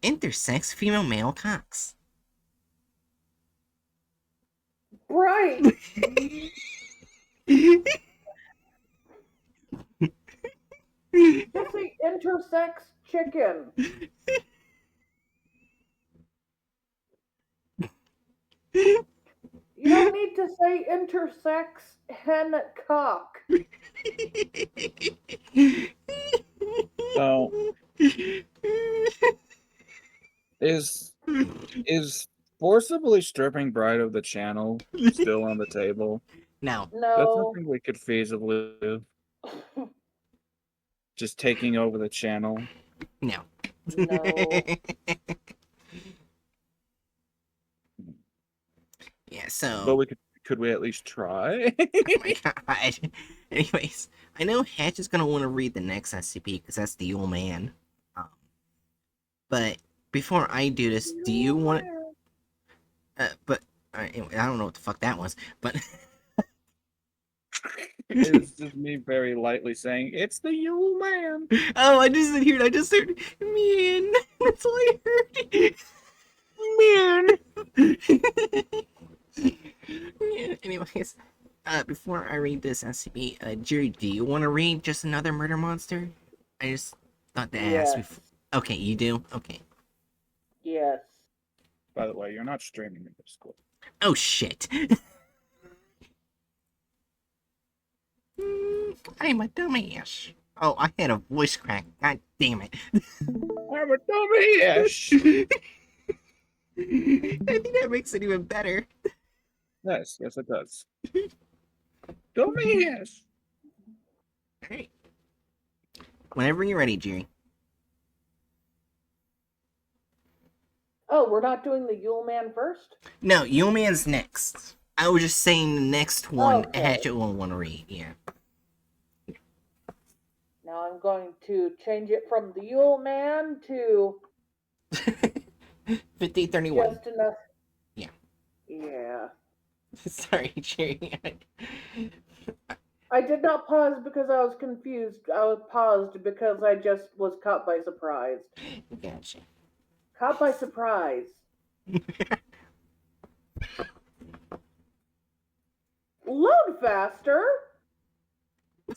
Intersex female male cocks. Right. Just say intersex chicken. You don't need to say intersex hen cock. So is forcibly stripping Bride of the channel still on the table? No. That's No. something we could feasibly do. Just taking over the channel. No. No. Yeah, But so. we could we at least try? Oh my god. Anyways, I know Hatch is gonna want to read the next SCP because that's the old man. Um, but before I do this, do you want? But anyway, I don't know what the fuck that was. But It's just me very lightly saying, it's the Yule Man. oh, I just didn't hear it. I just heard man. That's all I heard. Man. Yeah, anyways, before I read this SCP, Jerry, do you want to read just another murder monster? I just thought to ask. Yes. Okay, you do? Okay. Yes. By the way, you're not streaming in Discord. Oh, shit. I'm a dumbass. Oh, I had a voice crack. God damn it. I'm a dummy-ish. I think that makes it even better. Yes, it does. Dummy-ish. Alright. Whenever you're ready, Jerry. Oh, we're not doing the Yule Man first? No, Yuleman's next. I was just saying the next one Okay. Hatchet will want to read, yeah. Now I'm going to change it from the Yule Man to 5031. just enough. Yeah. Yeah. Sorry, Jerry. I did not pause because I was confused. I was paused because I just was caught by surprise. Gotcha. Caught by surprise. Load faster.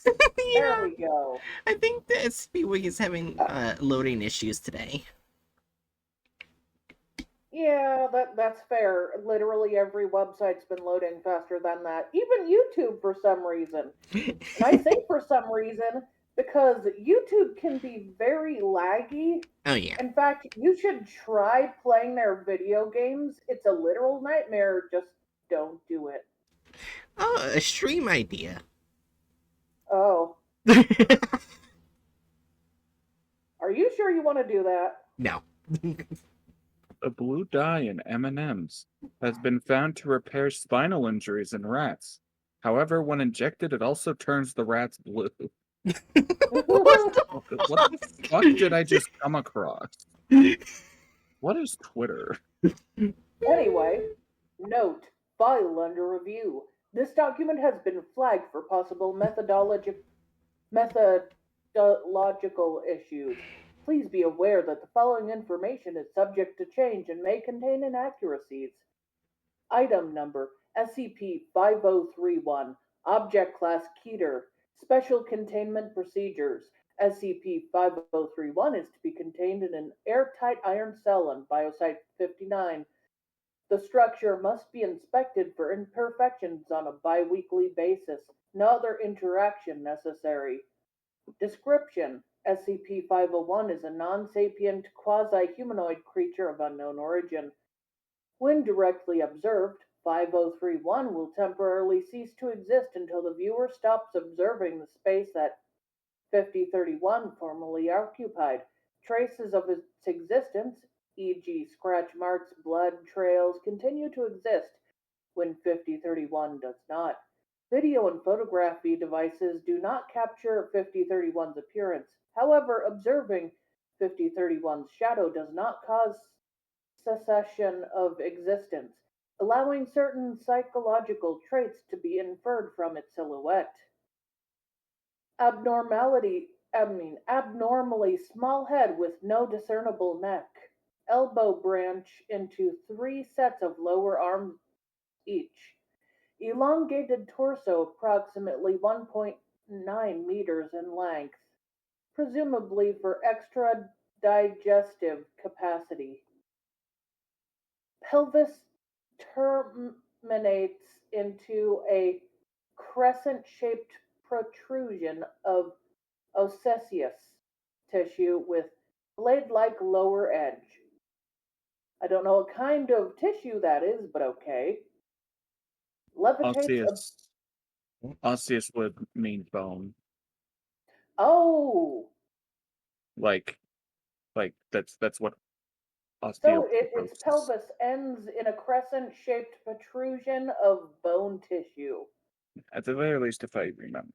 Yeah, There we go. I think the SCP Wiki is having loading issues today. Yeah, that's fair. Literally every website's been loading faster than that. Even YouTube for some reason. And I say for some reason because YouTube can be very laggy. Oh, yeah. In fact, you should try playing their video games. It's a literal nightmare. Just don't do it. Oh, a stream idea. Oh, are you sure you want to do that? No. A blue dye in M&Ms has been found to repair spinal injuries in rats. However, when injected, it also turns the rats blue. What the What the fuck did I just come across? What is Twitter? Anyway, note, file under review. This document has been flagged for possible methodological issues. Please be aware that the following information is subject to change and may contain inaccuracies. Item number SCP-5031, Object Class Keter, Special Containment Procedures. SCP-5031 is to be contained in an airtight iron cell on Biosite 59. The structure must be inspected for imperfections on a bi-weekly basis. No other interaction necessary. Description: SCP-501 is a non-sapient quasi-humanoid creature of unknown origin. When directly observed, 5031 will temporarily cease to exist until the viewer stops observing the space that 5031 formerly occupied. Traces of its existence, e.g., scratch marks, blood trails, continue to exist when 5031 does not. Video and photography devices do not capture 5031's appearance. However, observing 5031's shadow does not cause cessation of existence, allowing certain psychological traits to be inferred from its silhouette. Abnormally small head with no discernible neck. elbow branch into 3 sets of lower arms each. Elongated torso approximately 1.9 meters in length, presumably for extra digestive capacity. Pelvis terminates into a crescent-shaped protrusion of osseous tissue with blade-like lower edge. I don't know what kind of tissue that is, but okay. Levitates a... Osseous would mean bone. Oh! Like that's what So its osteoporosis. pelvis ends in a crescent-shaped protrusion of bone tissue. At the very least, if I remember.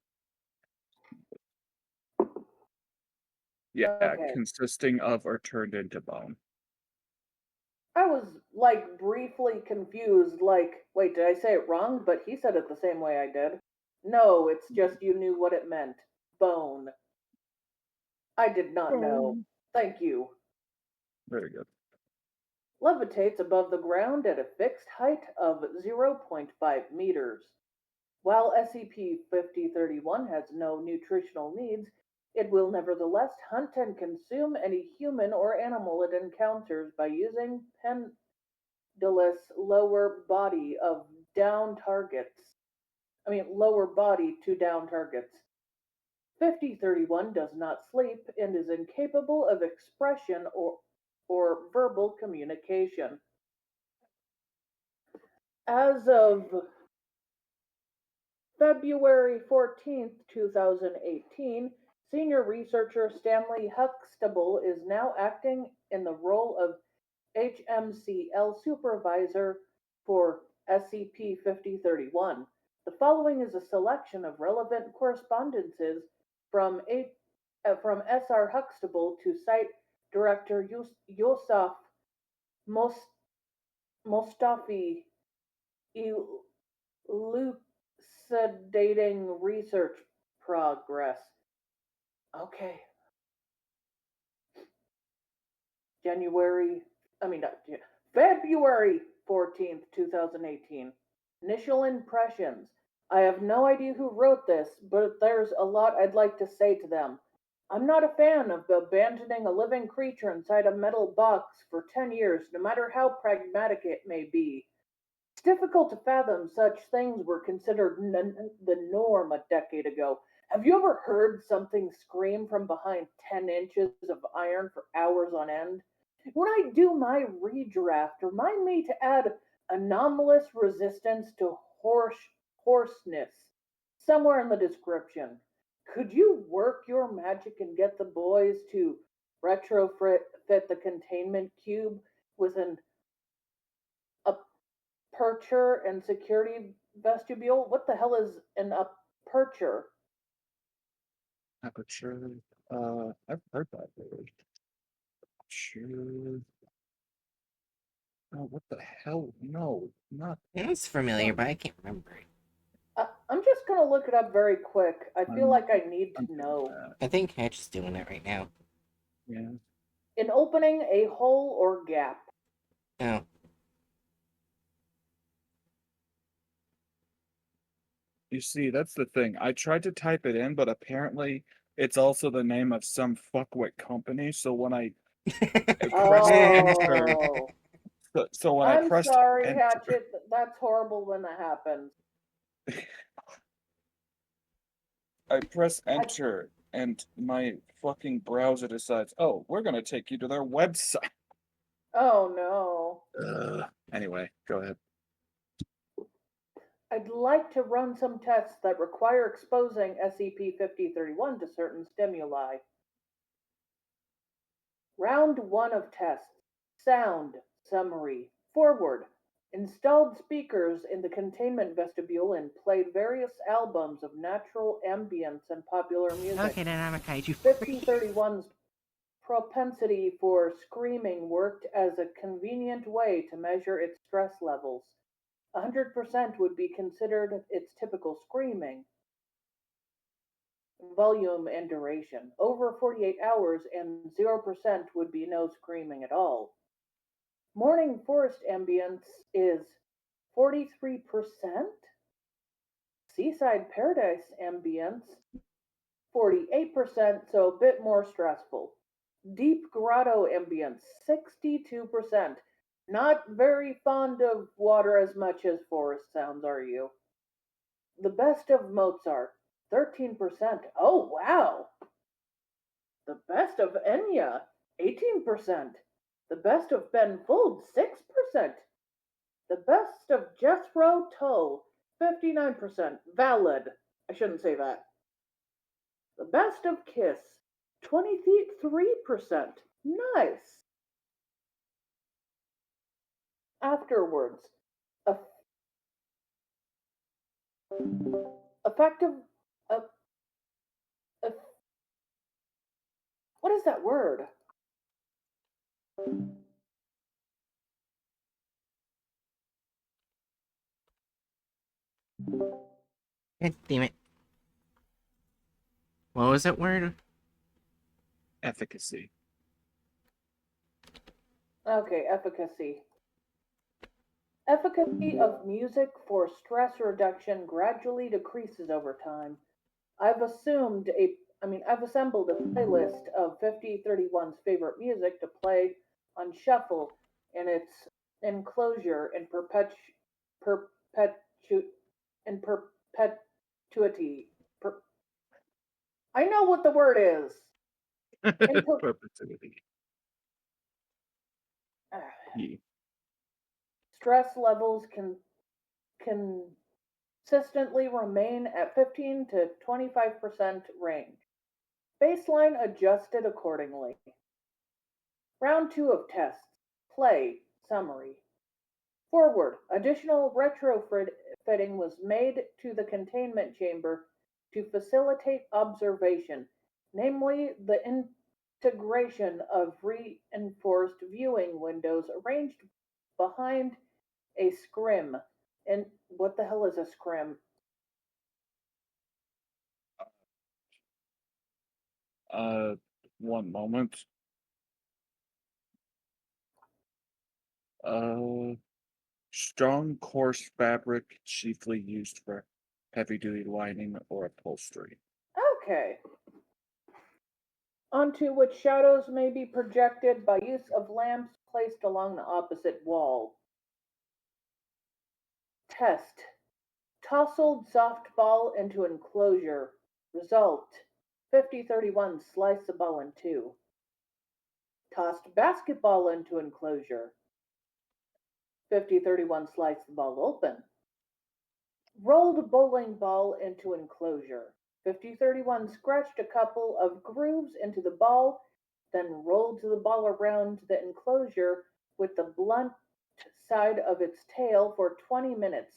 Yeah, Okay. consisting of or turned into bone. I was like briefly confused, like, wait, did I say it wrong? But he said it the same way I did. No, it's just you knew what it meant. Bone. I did not know. Bone. Thank you. Very good. Levitates above the ground at a fixed height of 0.5 meters. While SCP-5031 has no nutritional needs, it will nevertheless hunt and consume any human or animal it encounters by using lower body of down targets. Lower body to down targets. 5031 does not sleep and is incapable of expression or verbal communication. As of February 14th, 2018, senior researcher Stanley Huxtable is now acting in the role of HMCL supervisor for SCP-5031. The following is a selection of relevant correspondences from SR Huxtable to Site Director Yosef Mostafi, elucidating research progress. Okay. January, I mean, not, February 14th, 2018. Initial impressions. I have no idea who wrote this, but there's a lot I'd like to say to them. I'm not a fan of abandoning a living creature inside a metal box for 10 years, no matter how pragmatic it may be. It's difficult to fathom such things were considered the norm a decade ago. Have you ever heard something scream from behind 10 inches of iron for hours on end? When I do my redraft, remind me to add anomalous resistance to hoarseness somewhere in the description. Could you work your magic and get the boys to retrofit the containment cube with an aperture and security vestibule? What the hell is an aperture? Aperture. I've heard that word. Aperture. Oh, what the hell? No, not. It's familiar, but I can't remember it. I'm just gonna look it up very quick. I feel I'm, like I need I'm to doing know. that. I think Hatch is doing it right now. Yeah. In opening a hole or gap. Oh, You see, that's the thing. I tried to type it in, but apparently it's also the name of some fuckwit company. So when I pressed enter, Oh. so when I I'm pressed sorry, enter, Hatchet. That's horrible when that happens. I press I, enter, and my fucking browser decides, oh, we're gonna take you to their website. oh no. Anyway, go ahead. I'd like to run some tests that require exposing SCP-5031 to certain stimuli. Round 1 of tests. Sound. Summary. Forward. Installed speakers in the containment vestibule and played various albums of natural ambience and popular music. okay, then I'm a kaiju. 5031's propensity for screaming worked as a convenient way to measure its stress levels. 100% would be considered its typical screaming. Volume and duration. Over 48 hours and 0% would be no screaming at all. Morning forest ambience is 43%. Seaside paradise ambience 48%, so a bit more stressful. Deep grotto ambience 62%. Not very fond of water as much as forest sounds, are you? The best of Mozart 13%. Oh, wow. The best of Enya 18%. The best of Ben Folds 6%. The best of Jethro Tull 59%. Valid. I shouldn't say that. The best of Kiss 23%. Nice. Afterwards, effective. Uh, uh, what is that word? God damn it. What was that word? Efficacy. Okay, efficacy. Efficacy of music for stress reduction gradually decreases over time. I've assumed a I've assembled a playlist of 5031's favorite music to play on shuffle in its enclosure perpetu in perpetuity. Per, I know what the word is. In per, Perpetuity. ah, Yeah. stress levels can consistently remain at 15 to 25% range. Baseline adjusted accordingly. Round 2 of tests. Play. Summary. Forward. Additional retrofitting was made to the containment chamber to facilitate observation, namely the integration of reinforced viewing windows arranged behind a scrim. And what the hell is a scrim? Uh, One moment. Uh, Strong, coarse fabric, chiefly used for heavy-duty lining or upholstery. Okay. Onto which shadows may be projected by use of lamps placed along the opposite wall. Test. Tousled softball into enclosure. Result. 5031 slice the ball in two. Tossed basketball into enclosure. 5031 slice the ball open. Rolled bowling ball into enclosure. 5031 scratched a couple of grooves into the ball, then rolled the ball around the enclosure with the blunt side of its tail for 20 minutes.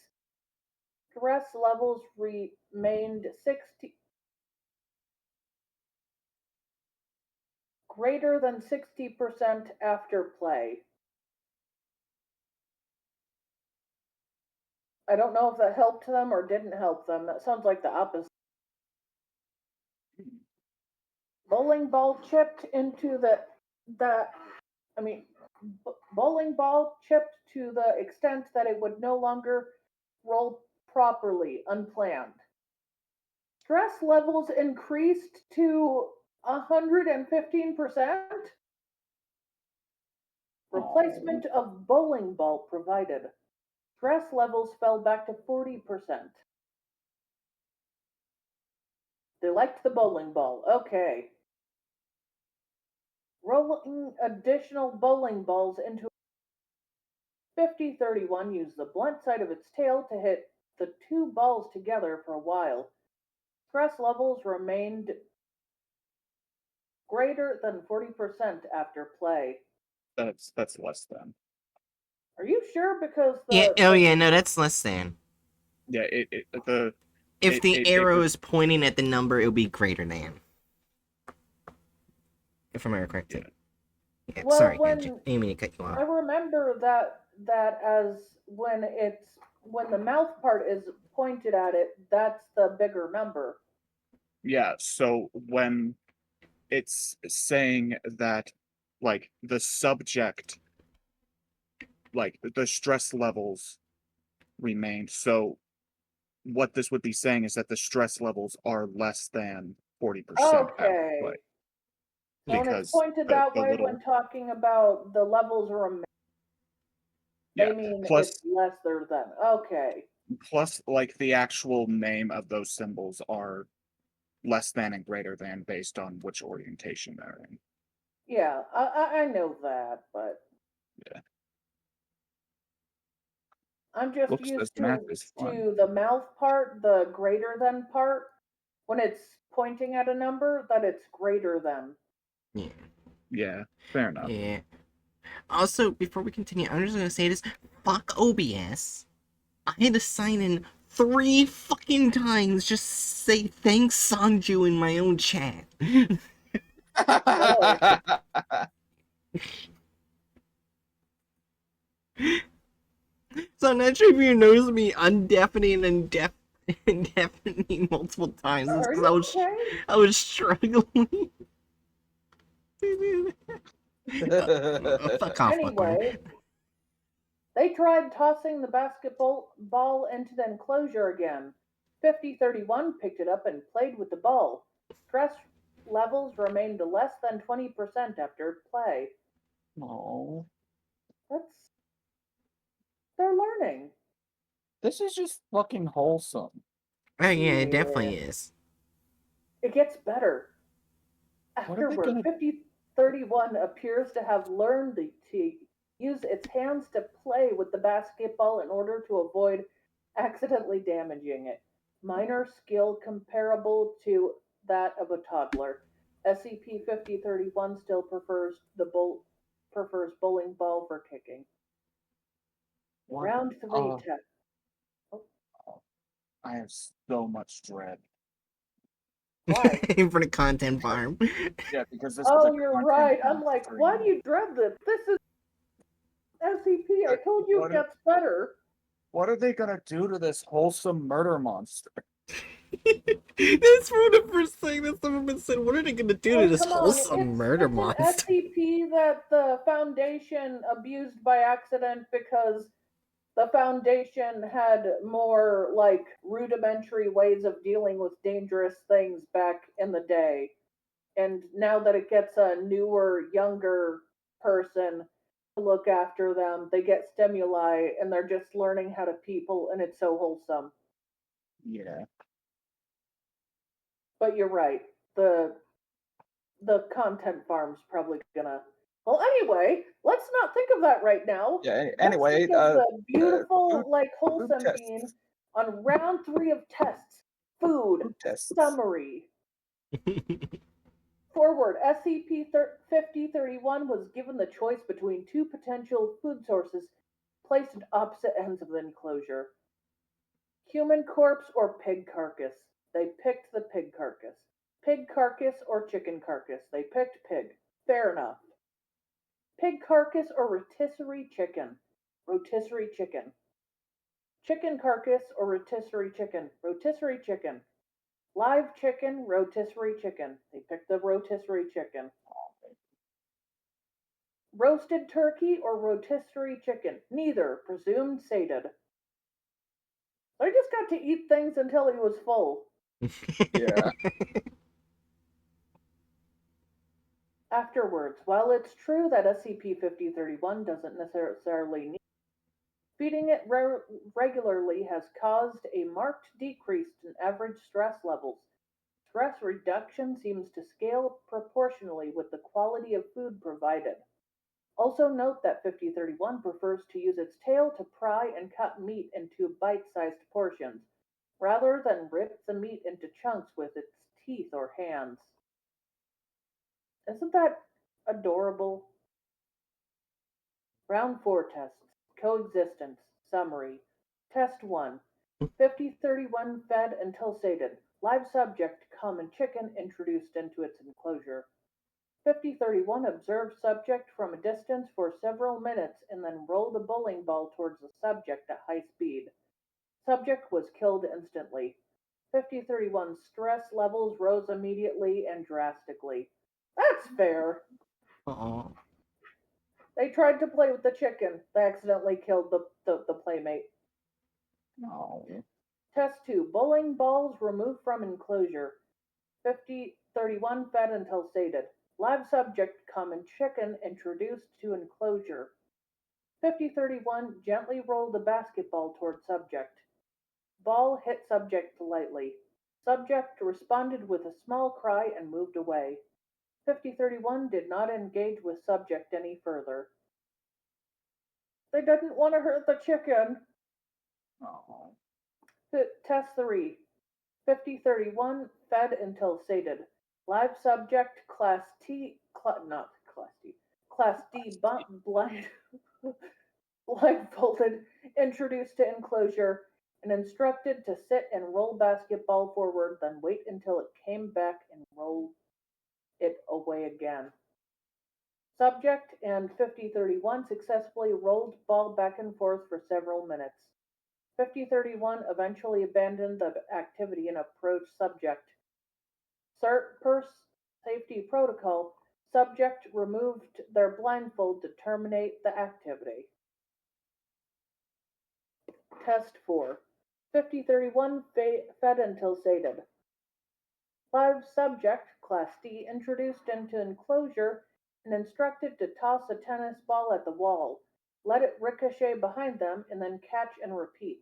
Stress levels remained 60 greater than 60% after play. I don't know if that helped them or didn't help them. That sounds like the opposite. Bowling ball chipped into the I mean bowling ball chipped to the extent that it would no longer roll properly, unplanned. Stress levels increased to 115%. Replacement of bowling ball provided. Stress levels fell back to 40%. They liked the bowling ball. Okay. Rolling additional bowling balls into 5031 used the blunt side of its tail to hit the two balls together for a while. Stress levels remained greater than 40% after play. That's less than. Are you sure? Because Yeah, oh yeah, no, that's less than. Yeah, If the it arrow was. is pointing at the number, it'll be greater than. If I'm Yeah. corrected. Yeah, well, sorry, Angie. I didn't mean to cut you I off. remember that as when the mouth part is pointed at it, that's the bigger number. Yeah, so when it's saying that, like, the subject like the stress levels remained. So what this would be saying is that the stress levels are less than 40% after play. Okay. So when it's Because pointed that the way little when talking about the levels remain, they mean it's lesser than. Okay. plus like the actual name of those symbols are less than and greater than based on which orientation they're in. Yeah, I know that, but Yeah. I'm just Looks used this math is fun. to the mouth part, the greater than part, when it's pointing at a number, that it's greater than. Yeah. Yeah, fair enough. Yeah. Also, before we continue, I'm just gonna say this. Fuck OBS. I had to sign in 3 fucking times just say thanks Sanju in my own chat. Oh. So I'm not sure if you noticed me undeafening and deafening multiple times. It's Are because you okay? I was struggling. Fuck off, Buckman. Anyway, they tried tossing the basketball ball into the enclosure again. 5031 picked it up and played with the ball. Stress levels remained less than 20% after play. Oh, That's they're learning. this is just fucking wholesome. Oh yeah, it Yeah. definitely is. It gets better. What are they Afterward, gonna 5031 appears to have learned to use its hands to play with the basketball in order to avoid accidentally damaging it. Minor skill comparable to that of a toddler. SCP-5031 still prefers bowling ball for kicking. what? Round 3 Oh, test. Oh, I have so much dread. why? For the content farm. Yeah, because this is Oh, a you're content right. I'm farm like, why do stream. you dread this? This is SCP. I told you it What gets better. what are they gonna do to this wholesome murder monster? That's from the first thing that someone said. What are they gonna do to Like, this come on, wholesome murder it's an monster? SCP that the Foundation abused by accident because the Foundation had more like rudimentary ways of dealing with dangerous things back in the day, and now that it gets a newer, younger person to look after them, they get stimuli and they're just learning how to people, and it's so wholesome. Yeah. But you're right, the content farm's probably gonna. Well, anyway, let's not think of that right now. Yeah. Let's Anyway, think of the food, beautiful, like, food wholesome being tests. on round 3 of tests. Food Food tests. summary. Forward, SCP-5031 was given the choice between 2 potential food sources placed at opposite ends of the enclosure. Human corpse or pig carcass. They picked the pig carcass. Pig carcass or chicken carcass. They picked pig. Fair enough. Pig carcass or rotisserie chicken. Rotisserie chicken. Chicken carcass or rotisserie chicken. Rotisserie chicken. Live chicken, rotisserie chicken. They picked the rotisserie chicken. Roasted turkey or rotisserie chicken. Neither, presumed sated. I just got to eat things until he was full. Yeah. Afterwards, while it's true that SCP-5031 doesn't necessarily need feeding it regularly has caused a marked decrease in average stress levels. Stress reduction seems to scale proportionally with the quality of food provided. Also note that 5031 prefers to use its tail to pry and cut meat into bite-sized portions, rather than rip the meat into chunks with its teeth or hands. Isn't that adorable? Round 4 tests. Coexistence. Summary. Test 1. 5031 fed until sated. Live subject, common chicken, introduced into its enclosure. 5031 observed subject from a distance for several minutes and then rolled a bowling ball towards the subject at high speed. Subject was killed instantly. 5031's stress levels rose immediately and drastically. That's fair. Aw. They tried to play with the chicken. They accidentally killed the playmate. No. Test 2. Bowling balls removed from enclosure. 5031 fed until sated. Live subject common chicken introduced to enclosure. 5031 gently rolled a basketball toward subject. Ball hit subject lightly. Subject responded with a small cry and moved away. 5031 did not engage with subject any further. They didn't want to hurt the chicken. Oh. Test 3. 5031 fed until sated. Live subject class T, not class T, class D blind, blindfolded, introduced to enclosure, and instructed to sit and roll basketball forward, then wait until it came back and roll it away again. Subject and 5031 successfully rolled ball back and forth for several minutes. 5031 eventually abandoned the activity and approached subject. Per safety protocol, subject removed their blindfold to terminate the activity. Test 4. 5031 fed until sated. Live subject, Class D, introduced into enclosure and instructed to toss a tennis ball at the wall, let it ricochet behind them, and then catch and repeat.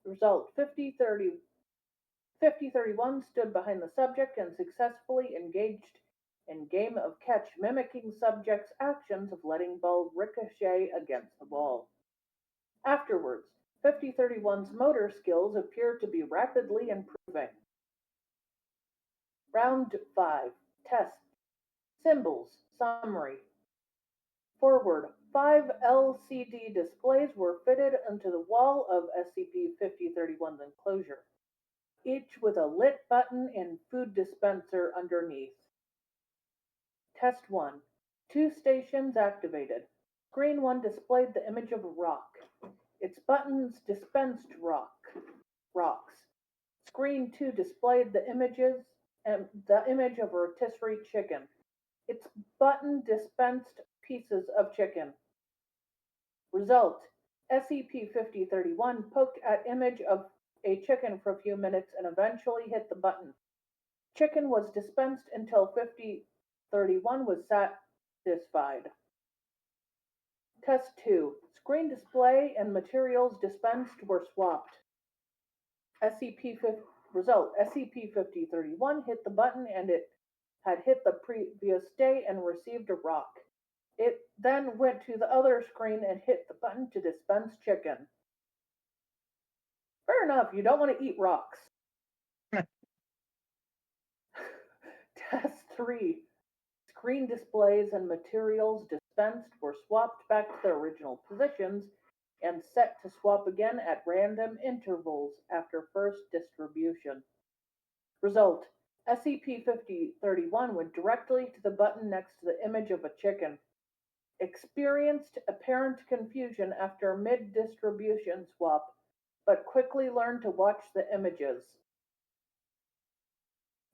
Result 5031 stood behind the subject and successfully engaged in game of catch, mimicking subject's actions of letting ball ricochet against the wall. Afterwards, 5031's motor skills appeared to be rapidly improving. Round 5. Test. Symbols. Summary. Forward. 5 LCD displays were fitted into the wall of SCP-5031's enclosure, each with a lit button and food dispenser underneath. Test 1. 2 stations activated. Screen 1 displayed the image of a rock. Its buttons dispensed rocks. Screen 2 displayed the image of a rotisserie chicken. Its button dispensed pieces of chicken. Result: SCP-5031 poked at image of a chicken for a few minutes and eventually hit the button. Chicken was dispensed until 5031 was satisfied. Test 2. Screen display and materials dispensed were swapped. Result: SCP-5031 hit the button and it had hit the previous day and received a rock. It then went to the other screen and hit the button to dispense chicken. Fair enough, you don't want to eat rocks. Test 3. Screen displays and materials dispensed were swapped back to their original positions and set to swap again at random intervals after first distribution. Result: SCP-5031 went directly to the button next to the image of a chicken. Experienced apparent confusion after mid-distribution swap, but quickly learned to watch the images.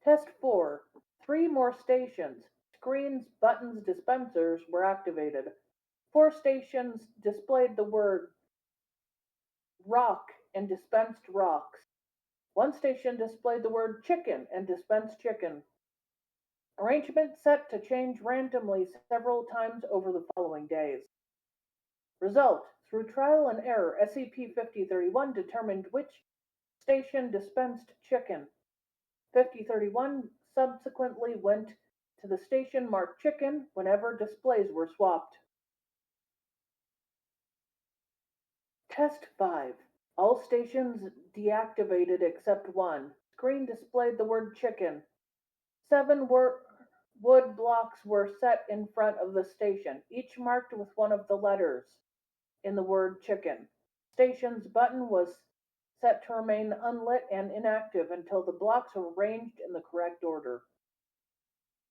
Test 4. 3 more stations. Screens, buttons, dispensers were activated. 4 stations displayed the word rock and dispensed rocks. 1 station displayed the word chicken and dispensed chicken. Arrangement set to change randomly several times over the following days. Result: through trial and error, SCP-5031 determined which station dispensed chicken. 5031 subsequently went to the station marked chicken whenever displays were swapped. Test 5. All stations deactivated except 1. Screen displayed the word chicken. 7 wood blocks were set in front of the station, each marked with one of the letters in the word chicken. Station's button was set to remain unlit and inactive until the blocks were arranged in the correct order.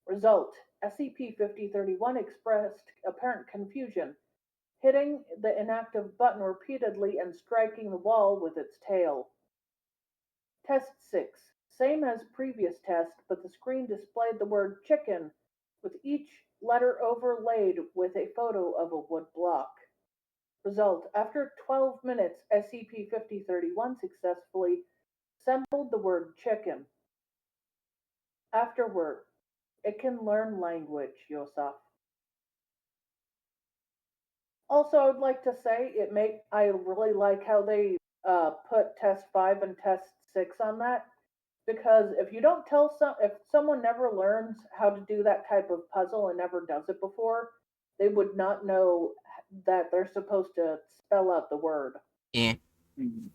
Result: SCP-5031 expressed apparent confusion, hitting the inactive button repeatedly and striking the wall with its tail. Test 6. Same as previous test, but the screen displayed the word chicken with each letter overlaid with a photo of a wood block. Result: after 12 minutes, SCP-5031 successfully assembled the word chicken. Afterward, it can learn language, Yosef. Also, I would like to say I really like how they put test 5 and test 6 on that, because if you don't tell if someone never learns how to do that type of puzzle and never does it before, they would not know that they're supposed to spell out the word. Yeah. Mhm.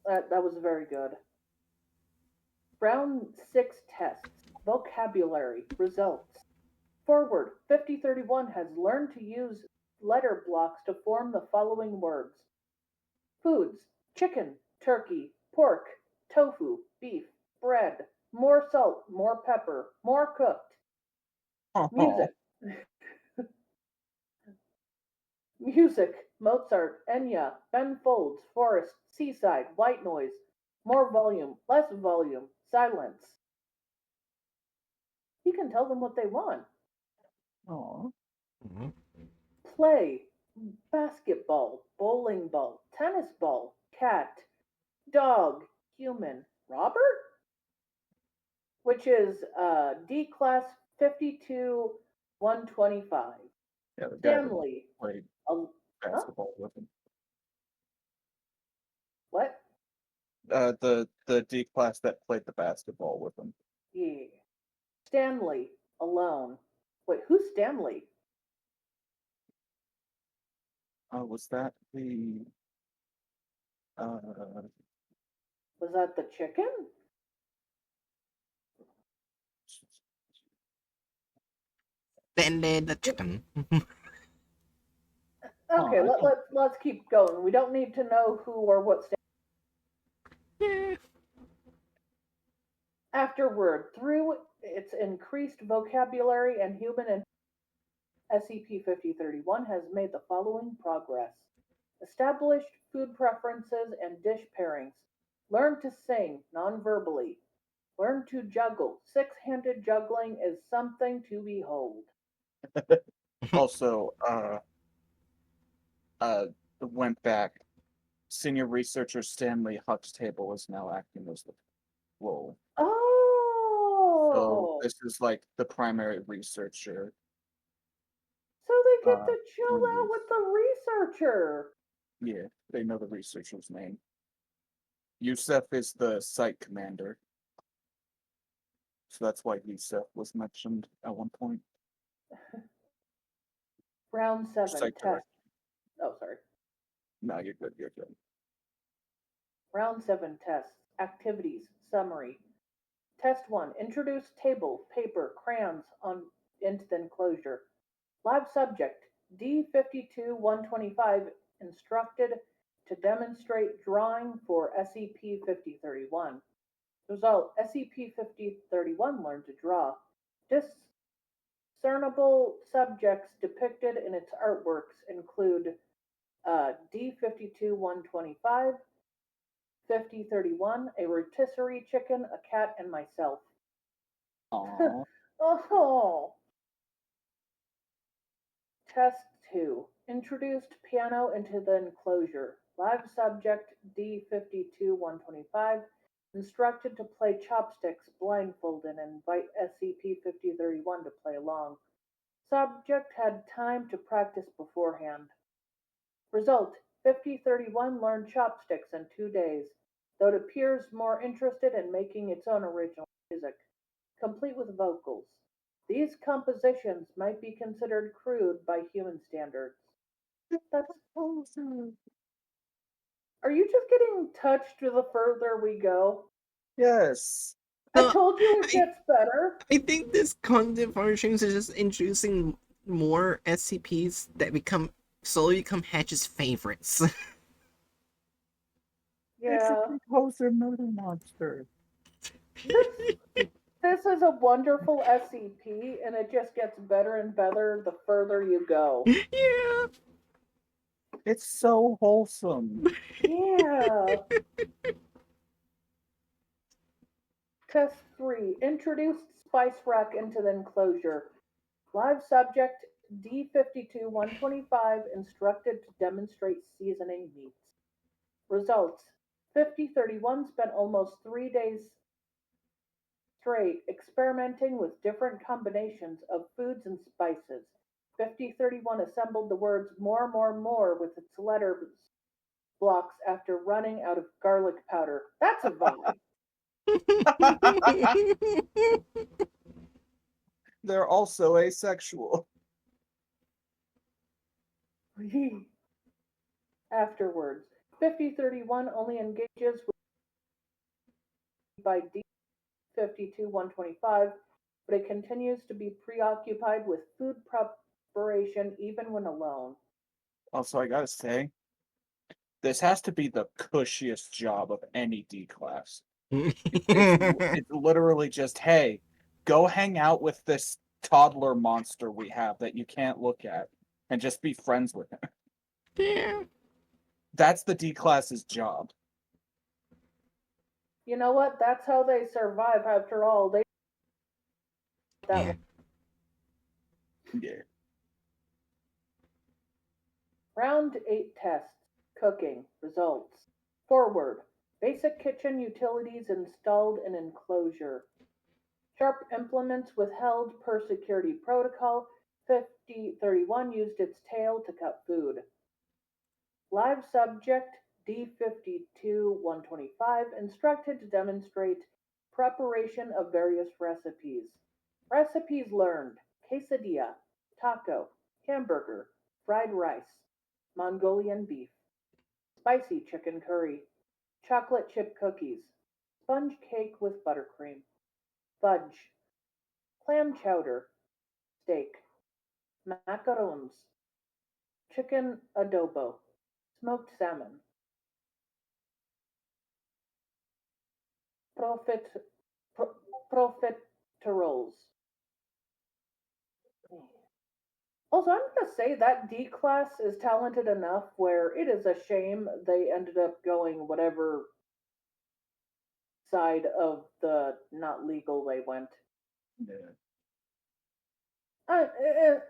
That was very good. Round 6 tests. Vocabulary. Results. Forward. 5031 has learned to use letter blocks to form the following words. Foods: chicken, turkey, pork, tofu, beef, bread, more salt, more pepper, more cooked. Aw. Music. Music: Mozart, Enya, Ben Folds, Forest, Seaside, White Noise. More volume, less volume, silence. You can tell them what they want. Aw. Mhm. Play: basketball, bowling ball, tennis ball, cat, dog, human, Robert? Which is D class 52 125. Yeah, the guy that Stanley. played Uh, huh? basketball with him. What? The D class that played the basketball with him. Yeah. Stanley. Alone. Wait, who's Stanley? Was that the uh Was that the chicken? Then the chicken. Okay, I don't let's keep going. We don't need to know who or what Stanley. Yeah. Afterward, through its increased vocabulary and human SCP-5031 has made the following progress. Established food preferences and dish pairings. Learn to sing non-verbally. Learn to juggle. Six-handed juggling is something to behold. also uh went back. Senior researcher Stanley Huxtable is now acting as the role. So Oh! this is like the primary researcher So they get to chill through out this. with the researcher. Yeah, they know the researcher's name. Yusef is the site commander. So that's why Yusef was mentioned at one point. Round 7, Site test. director. Oh, sorry. No, you're good, you're good. Round 7, tests. Activities. Summary. Test 1. Introduce table, paper, crayons into the enclosure. Live subject D52-125 instructed to demonstrate drawing for SCP-5031. Result: SCP-5031 learned to draw. Discernible subjects depicted in its artworks include D52-125, 5031, a rotisserie chicken, a cat, and myself. Aww. Oh! Test 2. Introduced piano into the enclosure. Live subject D52-125 instructed to play chopsticks blindfolded and invite SCP-5031 to play along. Subject had time to practice beforehand. Result: 5031 learned chopsticks in 2 days, though it appears more interested in making its own original music, complete with vocals. These compositions might be considered crude by human standards. That's. Are you just getting touched the further we go? Yes. I So told you it I gets better. I think this content functions is just introducing more SCPs that slowly become Hatch's favorites. It's a Yeah. composer murder monster. This this is a wonderful SCP, and it just gets better and better the further you go. Yeah. It's so wholesome. Yeah. Test 3. Introduced spice rack into the enclosure. Live subject D52-125 instructed to demonstrate seasoning meats. Results 5031 spent almost 3 days straight experimenting with different combinations of foods and spices. 5031 assembled the words more with its letter blocks after running out of garlic powder. That's a vibe. They're also asexual. Afterwards, 5031 only engages with by D52-125, but it continues to be preoccupied with food preparation even when alone. Also, I gotta say, this has to be the cushiest job of any D class. It's literally just, hey, go hang out with this toddler monster we have that you can't look at and just be friends with him. Yeah. That's the D class's job. You know what? That's how they survive after all. They that Yeah. Yeah. Round 8 tests. Cooking. Results. Forward. Basic kitchen utilities installed in enclosure. Sharp implements withheld per security protocol. 5031 used its tail to cut food. Live subject D52-125 instructed to demonstrate preparation of various recipes. Recipes learned: quesadilla, taco, hamburger, fried rice, Mongolian beef, spicy chicken curry, chocolate chip cookies, sponge cake with buttercream, fudge, clam chowder, steak, macarons, chicken adobo, smoked salmon, profit, profiteroles. Also, I'm going to say that D class is talented enough where it is a shame they ended up going whatever side of the not legal they went. Yeah.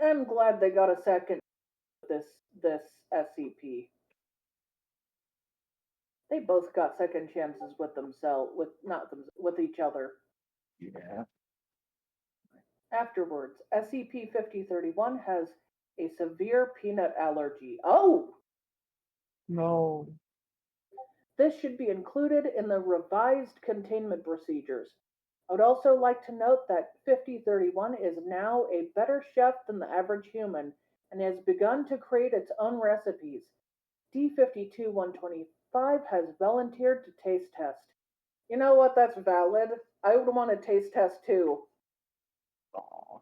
I'm glad they got a second this SCP. They both got second chances with themselves, with not them, with each other. Yeah. Afterwards, SCP-5031 has a severe peanut allergy. Oh, No. this should be included in the revised containment procedures. I would also like to note that 5031 is now a better chef than the average human and has begun to create its own recipes. D52-125 has volunteered to taste test. You know what? That's valid. I would want to taste test too. Aw.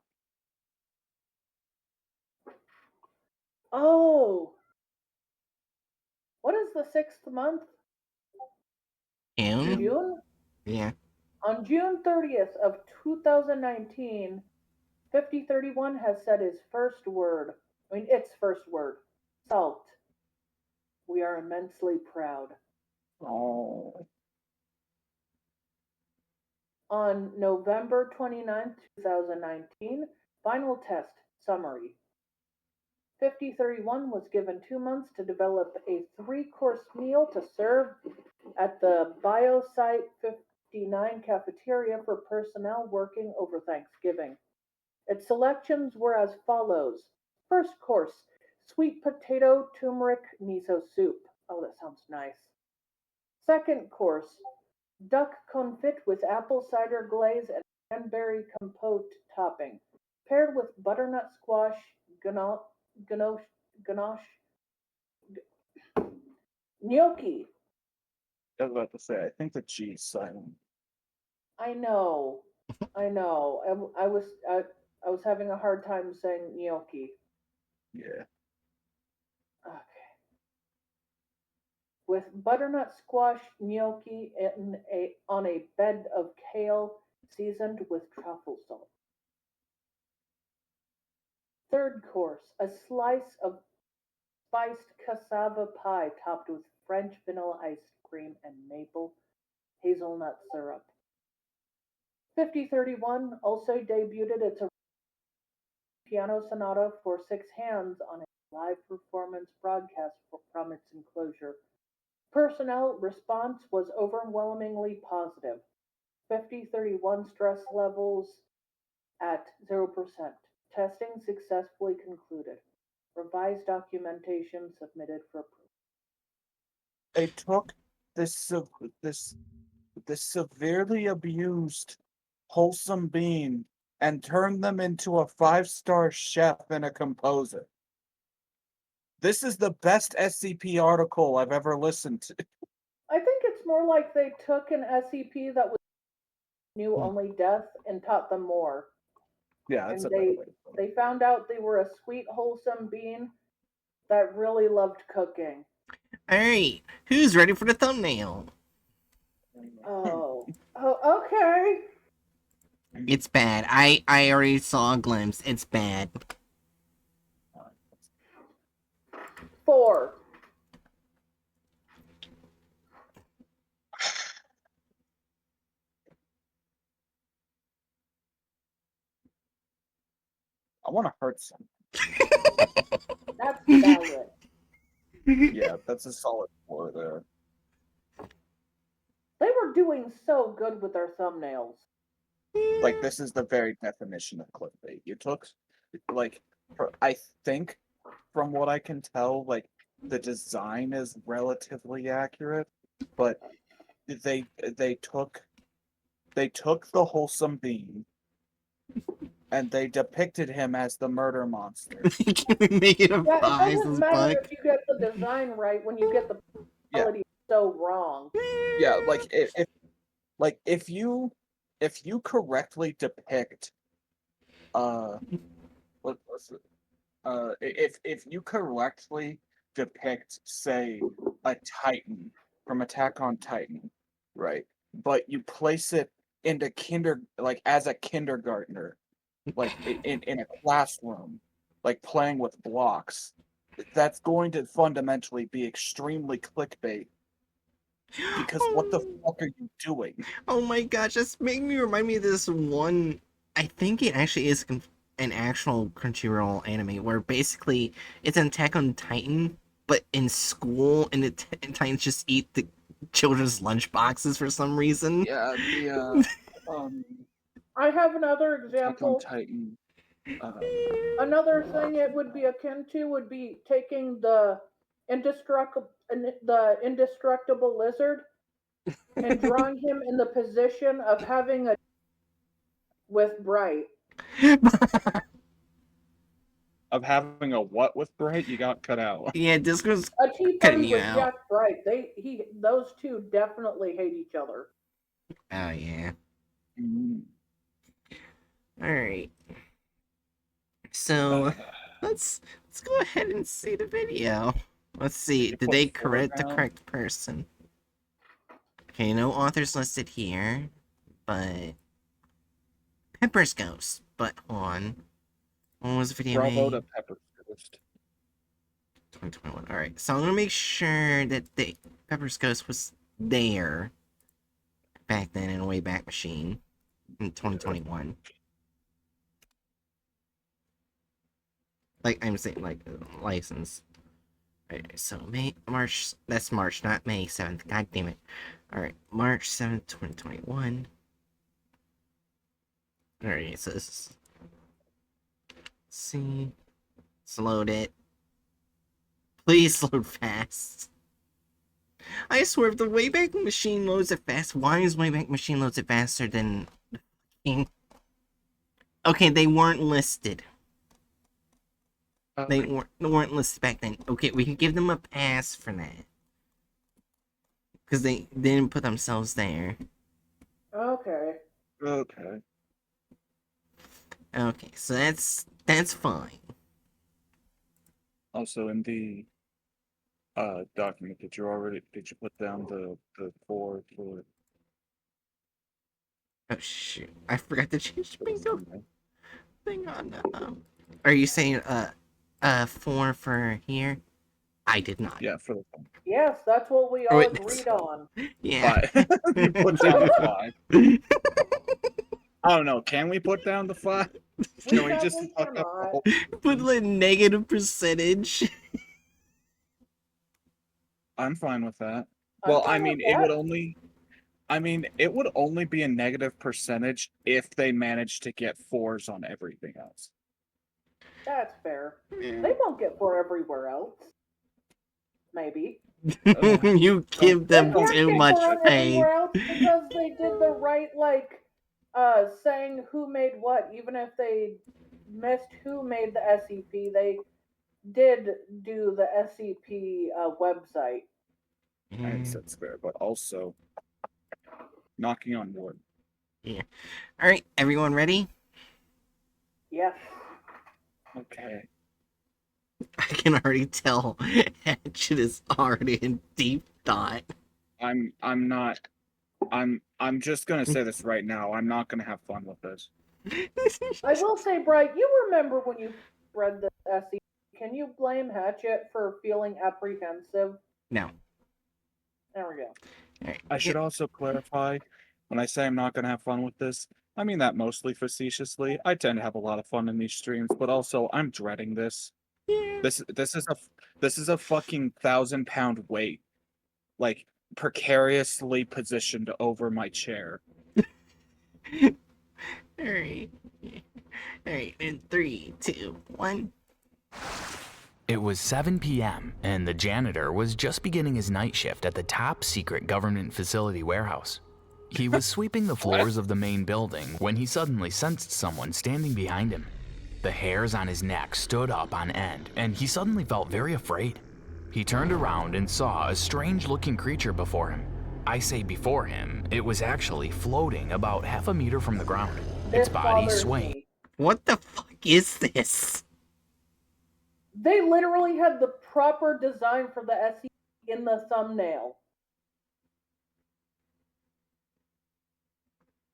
Oh, what is the 6th month? June? June? Yeah. On June 30th of 2019, 5031 has said his first word. I mean, its first word. Salt. We are immensely proud. Oh. On November 29th, 2019, final test summary. 5031 was given 2 months to develop a 3-course meal to serve at the Biosite 59 cafeteria for personnel working over Thanksgiving. Its selections were as follows. First course, sweet potato turmeric miso soup. Oh, that sounds nice. Second course, duck confit with apple cider glaze and cranberry compote topping, paired with butternut squash, ganache, gnocchi. I was about to say, I think the G is silent. I know, I know. I was having a hard time saying gnocchi. Yeah. Okay. With butternut squash gnocchi on a bed of kale seasoned with truffle salt. Third course, a slice of spiced cassava pie topped with French vanilla ice cream and maple hazelnut syrup. 5031 also debuted its piano sonata for six hands on a live performance broadcast from its enclosure. Personnel response was overwhelmingly positive. 5031 stress levels at 0%. Testing successfully concluded. Revised documentation submitted for approval. They took this this severely abused wholesome being and turned them into a 5-star chef and a composer. This is the best SCP article I've ever listened to. I think it's more like they took an SCP that knew only death and taught them more. Yeah, that's And a better way to put it. they found out they were a sweet, wholesome being that really loved cooking. Alright, who's ready for the thumbnail? Oh, okay. It's bad. I already saw a glimpse. It's bad. 4. I want to hurt some. That's valid. Yeah, that's a solid 4 there. They were doing so good with their thumbnails. Like, this is the very definition of clickbait. You took, like, I think, from what I can tell, like, the design is relatively accurate, but they took the wholesome being and they depicted him as the murder monster. Can we make it a Yeah, it 5 doesn't as matter fuck? if you get the design right when you get the Yeah. quality so wrong. Yeah, like if you correctly depict what was it? If you correctly depict, say, a Titan from Attack on Titan, right? But you place it into as a kindergartner, like in a classroom, like playing with blocks, that's going to fundamentally be extremely clickbait. Because what the fuck are you doing? Oh my gosh, that's making me remind me of this one. I think it actually is an actual Crunchyroll anime where basically it's an Attack on Titan, but in school, and the Titans just eat the children's lunch boxes for some reason. Yeah, I have another Attack on example. Titan. Another thing it would be akin to would be taking the indestructible lizard and drawing him in the position of having a with Bright. Of having a what with Bright? You got cut out. Yeah, this was A tea cutting party you with out. Jack Bright. Those two definitely hate each other. Oh yeah. Mm. All right. So let's go ahead and see the video. Let's see. Did they correct the correct person? Okay, no authors listed here, but Pepper's Ghost. But hold on. When was the video Bravo made? to Pepper's Ghost. 2021. All right. So I'm gonna make sure that the Pepper's Ghost was there back then in a Wayback Machine in 2021. Like I'm saying, like license. Alright, so March, that's March, not May 7th. God damn it. Alright, March 7th, 2021. Alright, so this is. Let's see. Let's load it. Please load fast. I swear, if the Wayback Machine loads it fast, why is Wayback Machine loads it faster than. Okay, they weren't listed. They weren't listed back then. Okay, we can give them a pass for that. Because they didn't put themselves there. Okay. Okay. Okay, so that's fine. Also, in the document, did you put down the 4 for? Oh shoot, I forgot to change the bingo thing on. Are you saying 4 for here? I did not. Yeah, for the phone. Yes, that's what we all agreed on. Yeah. 5. You put down 5. I don't know. Can we put down the 5? We No, he just sadly fucked up the cannot. whole. Put like negative percentage. I'm fine with that. I'm Well, I fine with mean, it would that. only. I mean, it would only be a negative percentage if they managed to get 4s on everything else. That's fair. They won't get 4 everywhere else. Maybe. You give They them can't too get much 4 on faith. everywhere else because they did the right, saying who made what. Even if they missed who made the SCP, they did do the SCP website. I guess that's fair, but also knocking on wood. Yeah. All right, everyone ready? Yes. Okay. I can already tell Hatchet is already in deep thought. I'm not. I'm just gonna say this right now. I'm not gonna have fun with this. I will say, Bright, you remember when you read the SCP. Can you blame Hatchet for feeling apprehensive? No. There we go. All right. I should also clarify, when I say I'm not gonna have fun with this, I mean that mostly facetiously. I tend to have a lot of fun in these streams, but also I'm dreading this. Yeah. This is a fucking 1,000-pound weight, like precariously positioned over my chair. All right. All right. In 3, 2, 1. It was 7 p.m., and the janitor was just beginning his night shift at the top secret government facility warehouse. He was sweeping the floors of the main building when he suddenly sensed someone standing behind him. The hairs on his neck stood up on end, and he suddenly felt very afraid. He turned around and saw a strange-looking creature before him. I say before him, it was actually floating about half a meter from the ground, its This body bothers swaying. me. What the fuck is this? They literally had the proper design for the SCP in the thumbnail.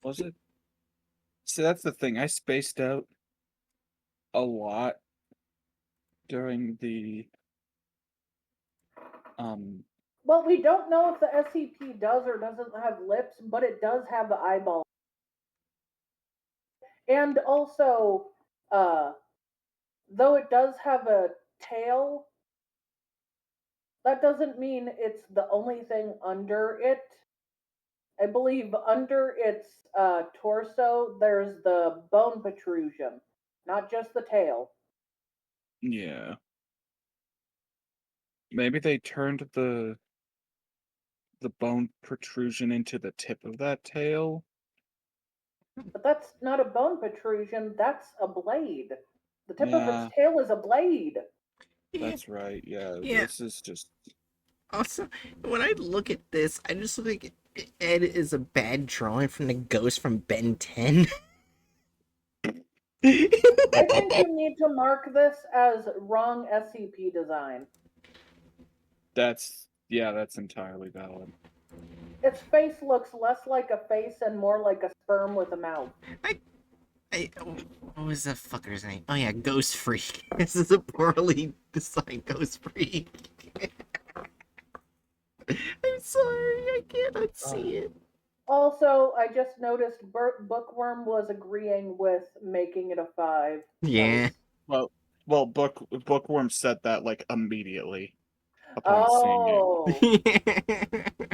Was it? See, that's the thing. I spaced out a lot during the Well, we don't know if the SCP does or doesn't have lips, but it does have the eyeball. And also, though it does have a tail, that doesn't mean it's the only thing under it. I believe under its torso, there's the bone protrusion, not just the tail. yeah. Maybe they turned the bone protrusion into the tip of that tail. But that's not a bone protrusion, that's a blade. The tip of its Yeah, tail is a blade. Yeah. that's right. Yeah, Yeah. this is just Also, when I look at this, I just look like Ed is a bad drawing from the ghost from Ben 10. I think you need to mark this as wrong SCP design. that's entirely valid. Its face looks less like a face and more like a sperm with a mouth. What was that fucker's name? Oh yeah, Ghost Freak. This is a poorly designed Ghost Freak. I'm sorry, I can't unsee it. Also, I just noticed Bookworm was agreeing with making it a 5. Yeah. Well, Bookworm said that like immediately upon seeing it. Oh.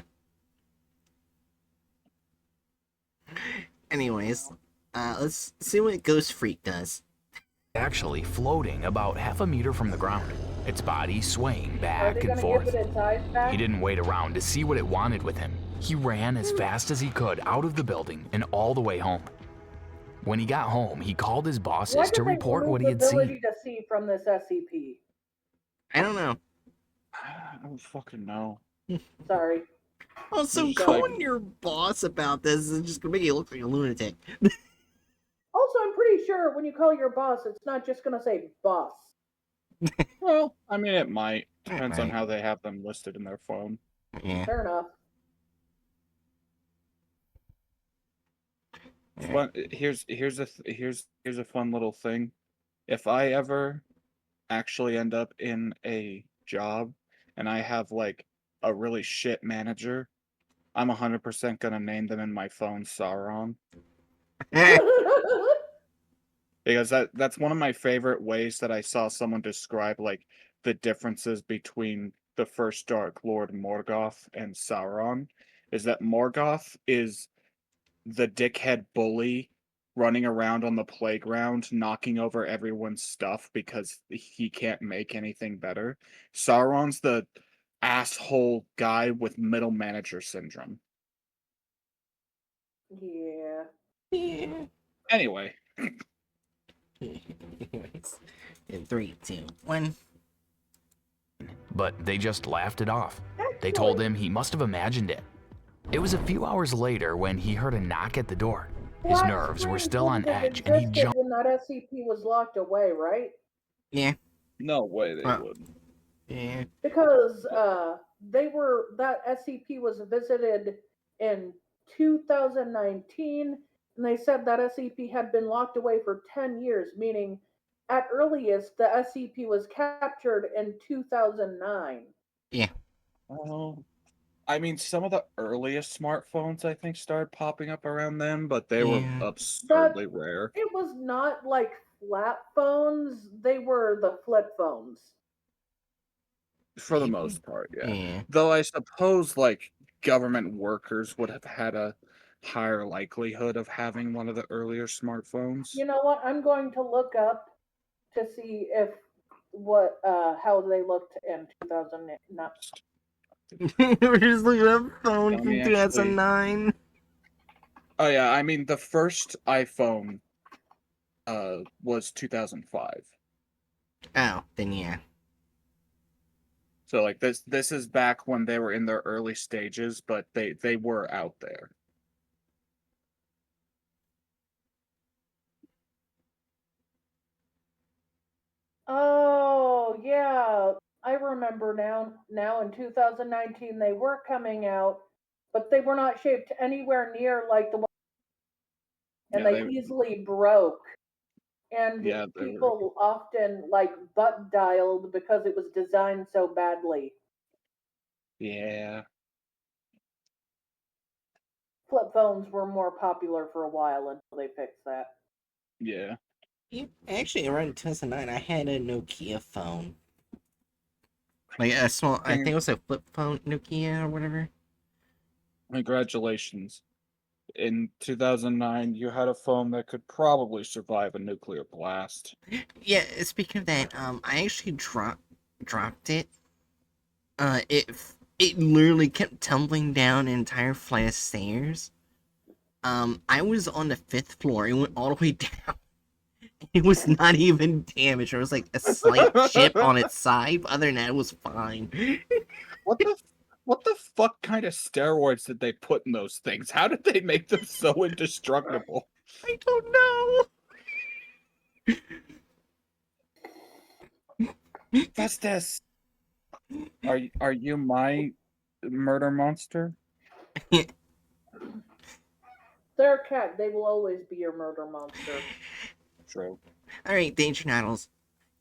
Anyways, let's see what Ghost Freak does. Actually floating about half a meter from the ground, its body swaying Are back they and gonna forth. give it its eyes back? He didn't wait around to see what it wanted with him. He ran as fast as he could out of the building and all the way home. When he got home, he called his Why bosses did to they report remove what he the had ability seen. to see from this SCP? I don't know. I don't fucking know. Sorry. Also, Just calling like- your boss about this is just gonna make you look like a lunatic. Also, I'm pretty sure when you call your boss, it's not just gonna say boss. Well, I mean, it might. It Depends on might. how they have them listed in their phone. Yeah. Fair enough. Fun, here's a fun little thing. If I ever actually end up in a job and I have like a really shit manager, I'm 100% gonna name them in my phone Sauron. Because that's one of my favorite ways that I saw someone describe like the differences between the first Dark Lord Morgoth and Sauron, is that Morgoth is the dickhead bully running around on the playground knocking over everyone's stuff because he can't make anything better. Sauron's the asshole guy with middle manager syndrome. Yeah. Yeah. Anyway, Anyways, in 3, 2, 1. But they just laughed it off. They told him he must have imagined it. It was a few hours later when he heard a knock at the door. His Flat nerves were screens still on wouldn't have edge, and he existed jumped. when that SCP was locked away, right? Yeah. no way they Well, wouldn't. yeah. Because that SCP was visited in 2019, and they said that SCP had been locked away for 10 years, meaning at earliest the SCP was captured in 2009. Yeah. Oh, I mean, some of the earliest smartphones I think started popping up around then, but they were Yeah. absurdly rare. It was not like flat phones, they were the flip phones. For the Maybe. most part, yeah. Yeah. Though I suppose like government workers would have had a higher likelihood of having one of the earlier smartphones. You know what? I'm going to look up to see if what how they looked in 2009. We're just looking up phones Let me from actually. 2009. Oh yeah, I mean the first iPhone was 2005. Oh, then yeah. So like this is back when they were in their early stages, but they were out there. Oh, yeah. I remember now. Now in 2019 they were coming out, but they were not shaped anywhere near like the one, and Yeah, they easily broke. And they were. people often like butt dialed because it was designed so badly. Yeah. Flip phones were more popular for a while until they fixed that. Yeah. Yeah, actually, around 2009, I had a Nokia phone. Like a small, I think it was a flip phone Nokia or whatever. Congratulations. In 2009, you had a phone that could probably survive a nuclear blast. Yeah, speaking of that, I actually dropped it. It literally kept tumbling down an entire flight of stairs. I was on the 5th floor. It went all the way down. It was not even damaged. There was like a slight chip on its side. But other than that, it was fine. What the what the fuck kind of steroids did they put in those things? How did they make them so indestructible? I don't know. Festus, are you my murder monster? They're a cat. They will always be your murder monster. True. All right, Danger Nattles.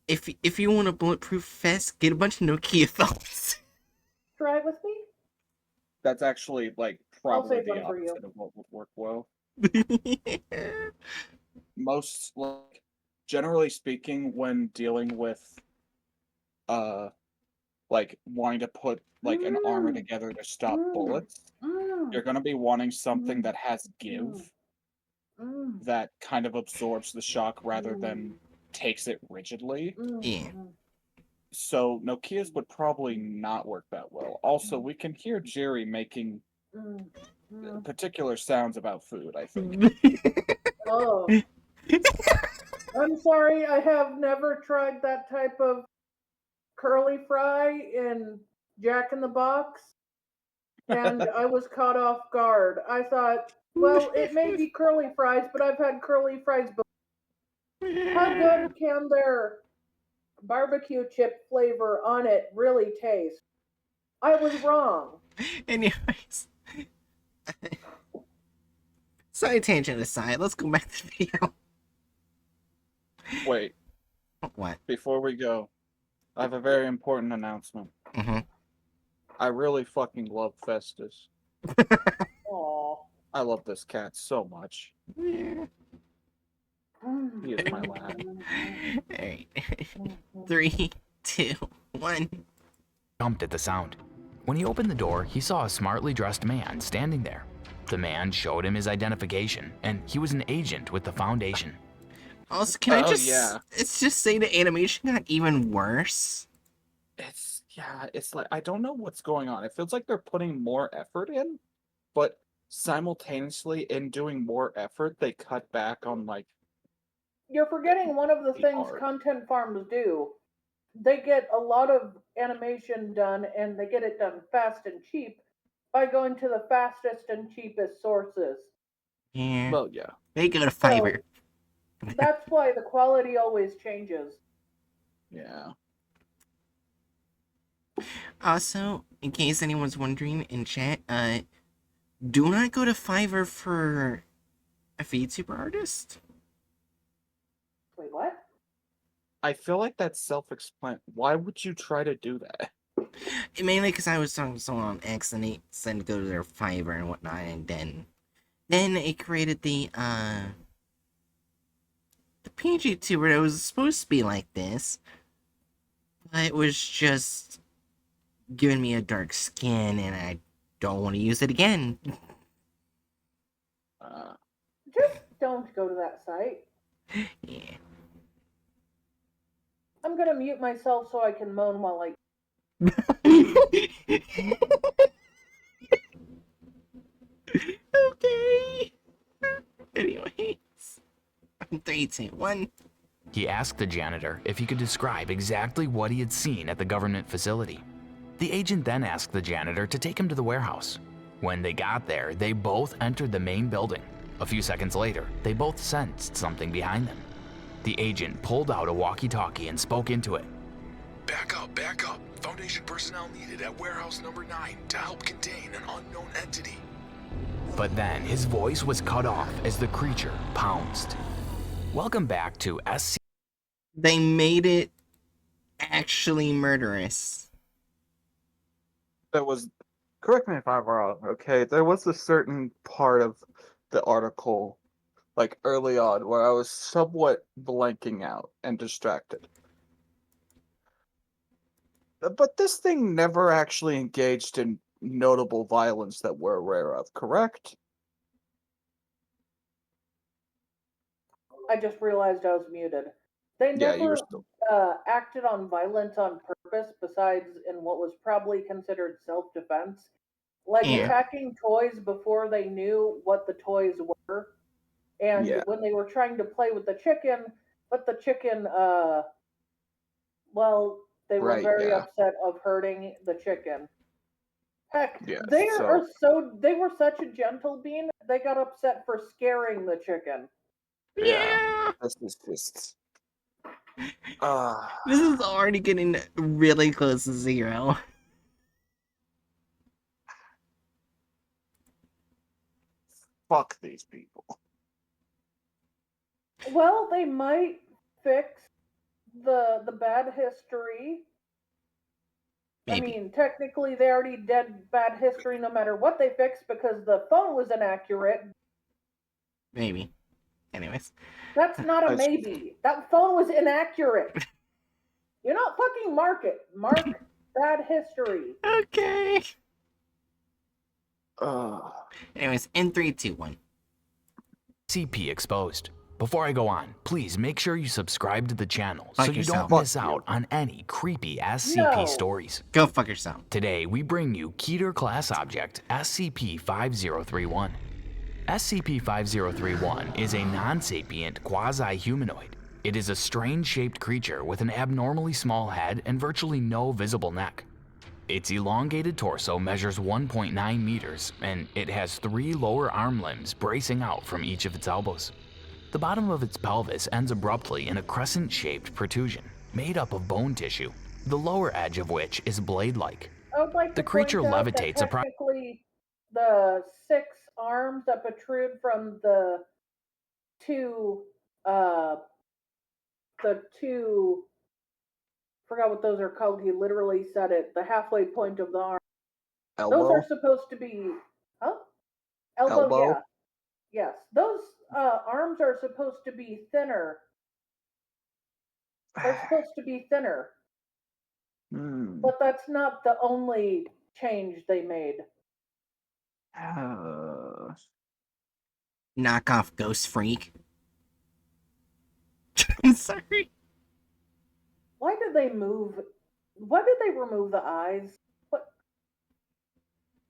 If you want a bulletproof vest, get a bunch of Nokia phones. Try it with me. That's actually like I'll probably save the one for you. opposite of what would work well. Yeah. Most like generally speaking, when dealing with like wanting to put like an armor together to stop bullets, you're gonna be wanting something that has give that kind of absorbs the shock rather than takes it rigidly. Yeah. So Nokia's would probably not work that well. Also, we can hear Jerry making particular sounds about food, I think. Oh, I'm sorry. I have never tried that type of curly fry in Jack in the Box, and I was caught off guard. I thought, well, it may be curly fries, but I've had curly fries before. How good can their barbecue chip flavor on it really taste? I was wrong. Anyways. Side tangent aside, let's go back to the video. Wait, What? before we go, I have a very important announcement. Mm-hmm. I really fucking love Festus. Aw. I love this cat so much. Yeah. Aw. Yeah. He is my lad. Alright. 3, 2, 1. Jumped at the sound. When he opened the door, he saw a smartly dressed man standing there. The man showed him his identification, and he was an agent with the Foundation. Also, can I Oh, just... yeah. It's just say the animation got even worse. It's like, I don't know what's going on. It feels like they're putting more effort in, but simultaneously in doing more effort, they cut back on, like, You're forgetting one of the the things art. content farms do. They get a lot of animation done, and they get it done fast and cheap by going to the fastest and cheapest sources. Yeah. Well, yeah. They go to So Fiverr. that's why the quality always changes. Yeah. Also, in case anyone's wondering in chat, do not go to Fiverr for a VTuber artist. Wait, what? I feel like that's self-explanatory. Why would you try to do that? Mainly because I was talking to someone on X and they said to go to their Fiverr and whatnot, and then it created the PNG tuber that was supposed to be like this, but it was just giving me a dark skin, and I don't want to use it again. Just don't go to that site. Yeah. I'm gonna mute myself so I can moan while I. Okay. Anyways, 3, 2, 1. He asked the janitor if he could describe exactly what he had seen at the government facility. The agent then asked the janitor to take him to the warehouse. When they got there, they both entered the main building. A few seconds later, they both sensed something behind them. The agent pulled out a walkie-talkie and spoke into it. Back up, back up. Foundation personnel needed at warehouse number 9 to help contain an unknown entity. But then his voice was cut off as the creature pounced. Welcome back to SC. They made it actually murderous. That was, correct me if I'm wrong, okay? There was a certain part of the article, like early on, where I was somewhat blanking out and distracted. But this thing never actually engaged in notable violence that we're aware of, correct? I just realized I was muted. They Yeah, you're never still. acted on violence on purpose, besides in what was probably considered self-defense, like Yeah. attacking toys before they knew what the toys were, and Yeah. when they were trying to play with the chicken, but the chicken, well, they were Right, very yeah. upset of hurting the chicken. Heck, Yeah, they so- they were such a gentle bean, they got upset for scaring the chicken. Yeah. This is just. This is already getting really close to 0. Fuck these people. Well, they might fix the bad history. Maybe. I mean, technically, they already did bad history no matter what they fixed because the phone was inaccurate. Maybe. Anyways. That's not a maybe. That phone was inaccurate. You're not fucking mark it. Mark bad history. Okay. Uh, Anyways, in 3, 2, 1. SCP exposed. Before I go on, please make sure you subscribe to the channel so Fuck you yourself. don't miss Fuck you. out on any creepy SCP No. stories. Go fuck yourself. Today, we bring you Keter class object SCP-5031. SCP-5031 is a non-sapient quasi-humanoid. It is a strange-shaped creature with an abnormally small head and virtually no visible neck. Its elongated torso measures 1.9 meters, and it has 3 lower arm limbs bracing out from each of its elbows. The bottom of its pelvis ends abruptly in a crescent-shaped protrusion, made up of bone tissue, the lower edge of which is blade-like. I would like The to creature point out levitates that technically the 6 arms that protrude from the two forgot what those are called. He literally said it. The halfway point of the arm. Those elbow? are supposed to be elbow. Elbow? Yeah. Yes. Those arms are supposed to be thinner. They're supposed to be thinner, Hmm. but that's not the only change they made. Knockoff Ghost Freak. I'm sorry. Why did they move? Why did they remove the eyes? What?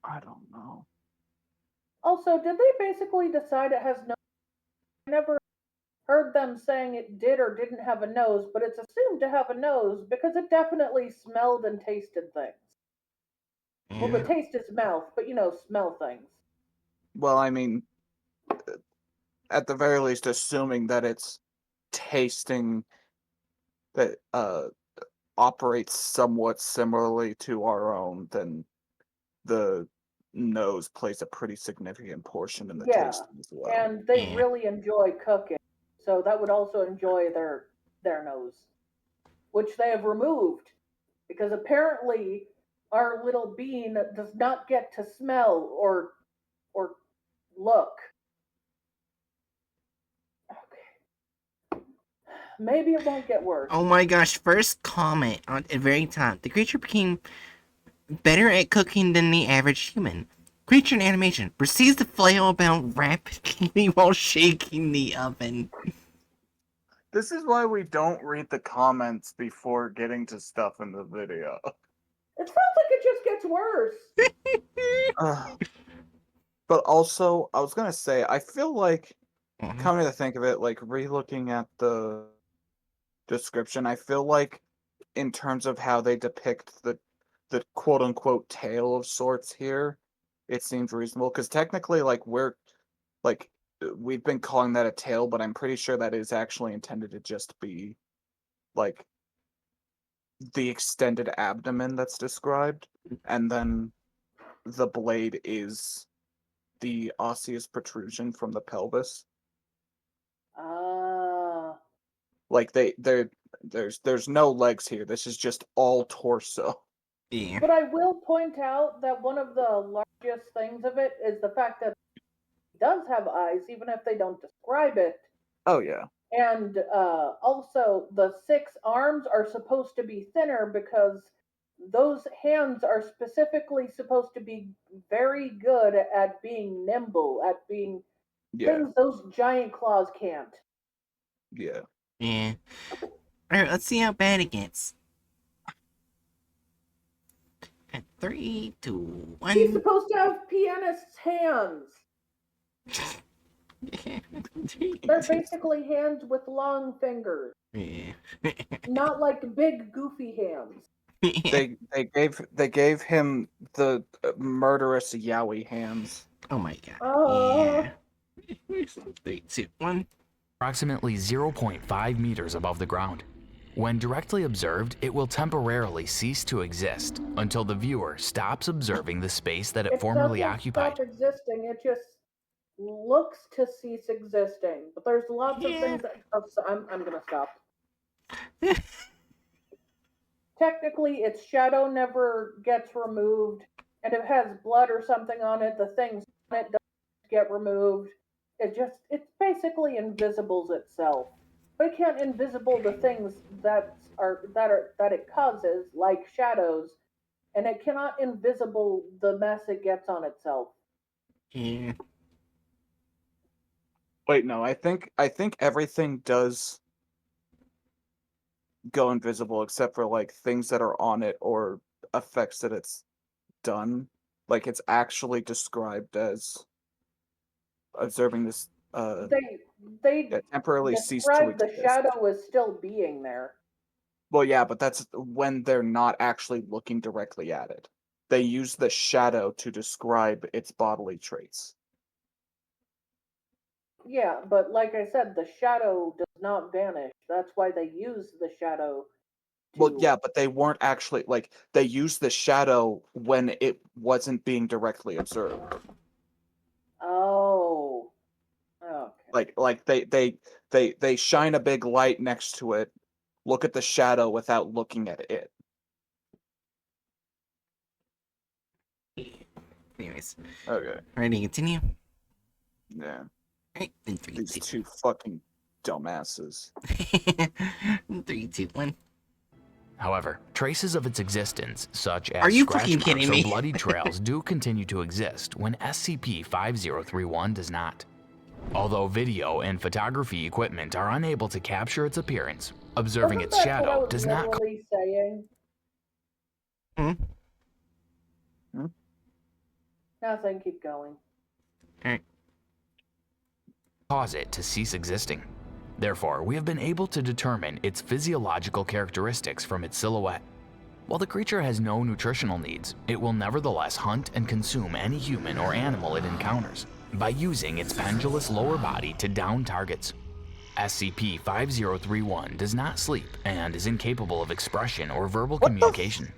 I don't know. Also, did they basically decide it has no? I never heard them saying it did or didn't have a nose, but it's assumed to have a nose because it definitely smelled and tasted things. Well, the Yeah. taste is mouth, but smell things. Well, I mean, at the very least, assuming that it's tasting that operates somewhat similarly to our own, then the nose plays a pretty significant portion in the Yeah, taste as well. and they Yeah. really enjoy cooking, so that would also enjoy their nose, which they have removed because apparently our little bean does not get to smell or look. Okay. Maybe it won't get worse. Oh my gosh, first comment on at the very top. The creature became better at cooking than the average human. Creature in animation proceeds to flail about rapidly while shaking the oven. This is why we don't read the comments before getting to stuff in the video. It sounds like it just gets worse. But also, I was gonna say, I feel like, Mhm. coming to think of it, like re-looking at the description, I feel like in terms of how they depict the quote unquote tale of sorts here, it seems reasonable because technically, like we've been calling that a tail, but I'm pretty sure that is actually intended to just be like the extended abdomen that's described, and then the blade is the osseous protrusion from the pelvis. Ah. Like there's no legs here. This is just all torso. Yeah. But I will point out that one of the largest things of it is the fact that it does have eyes, even if they don't describe it. Oh yeah. And also, the 6 arms are supposed to be thinner because those hands are specifically supposed to be very good at being nimble, at being Yeah. things those giant claws can't. Yeah. Yeah. Alright, let's see how bad it gets. At 3, 2, He's 1. supposed to have pianist's hands. They're basically hands with long fingers, Yeah. not like big goofy hands. They gave him the murderous yaoi hands. Oh my god. Uh, Yeah. 3, 2, 1. Approximately 0.5 meters above the ground. When directly observed, it will temporarily cease to exist until the viewer stops observing the space that it it formerly doesn't occupied. stop existing. It just looks to cease existing. But there's lots of Yeah. things that. Oh, so I'm gonna stop. Technically, its shadow never gets removed, and if it has blood or something on it, the things on it don't get removed. It's basically invisibles itself. But it can't invisible the things that it causes, like shadows, and it cannot invisible the mess it gets on itself. Yeah. Wait, no, I think everything does go invisible except for like things that are on it or effects that it's done. Like it's actually described as observing this They that temporarily cease to describe the exist. shadow as still being there. Well, yeah, but that's when they're not actually looking directly at it. They use the shadow to describe its bodily traits. Yeah, but like I said, the shadow does not vanish. That's why they use the shadow Well, to. yeah, but they weren't actually like they used the shadow when it wasn't being directly observed. Oh, okay. Like they shine a big light next to it, look at the shadow without looking at it. Anyways, Okay. ready to continue? Yeah. Alright, in 3, These 2. two fucking dumbasses. 3, 2, 1. However, traces of its existence, such Are as you scratch fucking marks kidding or me? bloody trails, do continue to exist when SCP-5031 does not. Although video and photography equipment are unable to capture its appearance, observing Wasn't its that what I shadow was does not literally saying? Hmm? Nothing, keep going. Alright. cause it to cease existing. Therefore, we have been able to determine its physiological characteristics from its silhouette. While the creature has no nutritional needs, it will nevertheless hunt and consume any human or animal it encounters by using its pendulous lower body to down targets. SCP-5031 does not sleep and is incapable of expression or verbal What the communication.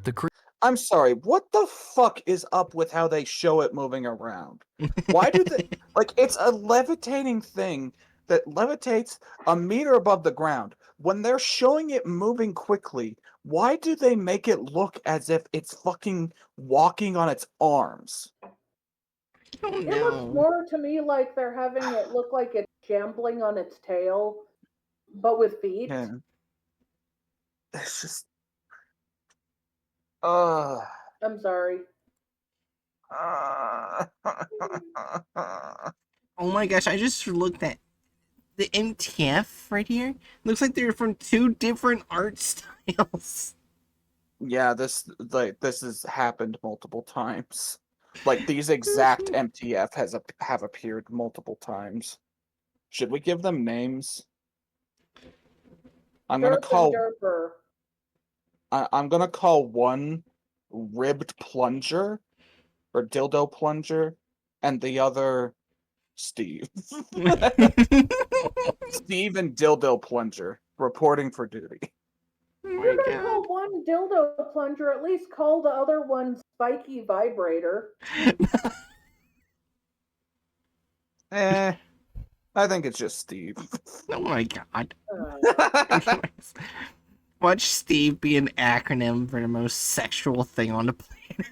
The I'm sorry, what the fuck is up with how they show it moving around? Why do they like it's a levitating thing that levitates a meter above the ground. When they're showing it moving quickly, why do they make it look as if it's fucking walking on its arms? Oh It looks no. more to me like they're having it look like it's shambling on its tail, but with feet. Yeah. It's just I'm sorry. Oh my gosh, I just looked at the MTF right here. Looks like they're from 2 different art styles. Yeah, this has happened multiple times. Like these exact MTF have appeared multiple times. Should we give them names? I'm gonna Derp and call Derper. I'm gonna call one ribbed plunger or dildo plunger, and the other Steve. Steve and dildo plunger reporting for duty. Oh You're my gonna god. call one dildo plunger, at least call the other one spiky vibrator. I think it's just Steve. Oh my god. Uh, Anyways, watch Steve be an acronym for the most sexual thing on the planet.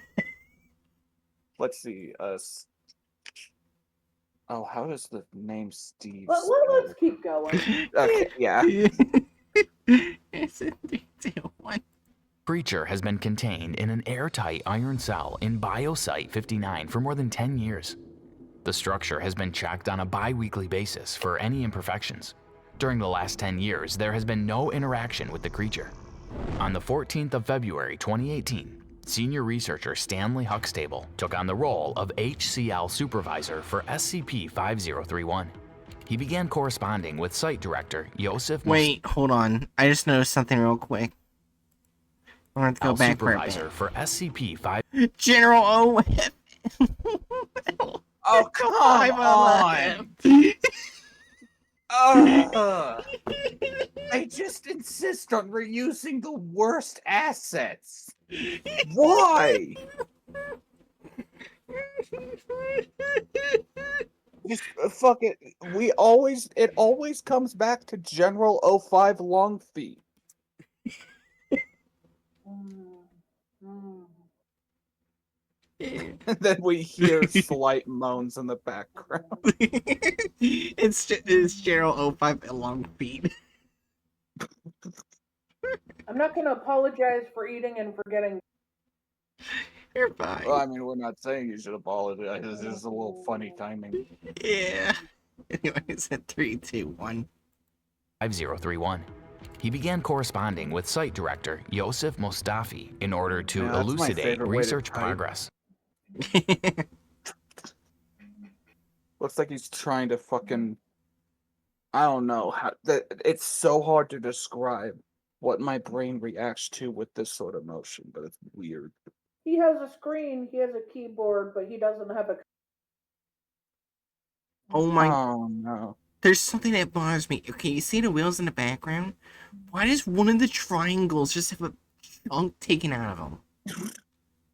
Let's see. Oh, how does the name Steve but spell? let's keep going. Okay, yeah. It's in 3, 2, 1. creature has been contained in an airtight iron cell in Biosite 59 for more than 10 years. The structure has been checked on a bi-weekly basis for any imperfections. During the last 10 years, there has been no interaction with the creature. On the 14th of February 2018, senior researcher Stanley Huxtable took on the role of HCL supervisor for SCP-5031. He began corresponding with site director Yosef Wait, hold on. I just noticed something real quick. I'm going to go back for a supervisor bit. for SCP-5. General O. Oh, come on! They just insist on reusing the worst assets. Why? Just fuck it. It always comes back to General 05 Long Feet. And then we hear slight moans in the background. It's Gerald 05 long feet. I'm not gonna apologize for eating and forgetting. You're fine. Well, I mean, we're not saying you should apologize. It's just a little funny timing. Yeah. Anyways, at 3, 2, 1. 5031. He began corresponding with site director Yosef Mostafi in order to Yeah, that's my elucidate favorite way to research type. progress. Looks like he's trying to fucking. I don't know how that. It's so hard to describe what my brain reacts to with this sort of motion, but it's weird. He has a screen, he has a keyboard, but he doesn't have a. Oh my. Oh no. There's something that bothers me. Okay, you see the wheels in the background? Why does one of the triangles just have a chunk taken out of them?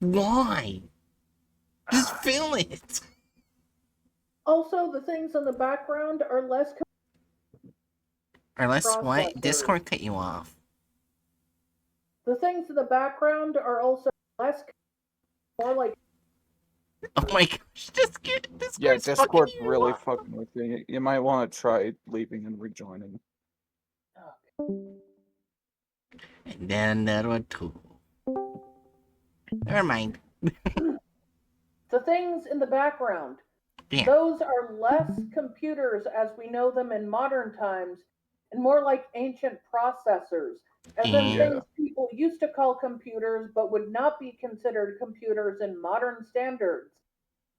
Why? Just fill it. Also, the things in the background are less. Unless what? Processor. Discord cut you off. The things in the background are also less. More like. Oh my gosh, Discord's Yeah, fucking Discord's you. really fucking with you. You might want to try leaving and rejoining. And then another tool. Never mind. The things in the background. Yeah. Those are less computers as we know them in modern times and more like ancient processors, as in Yeah. things people used to call computers but would not be considered computers in modern standards.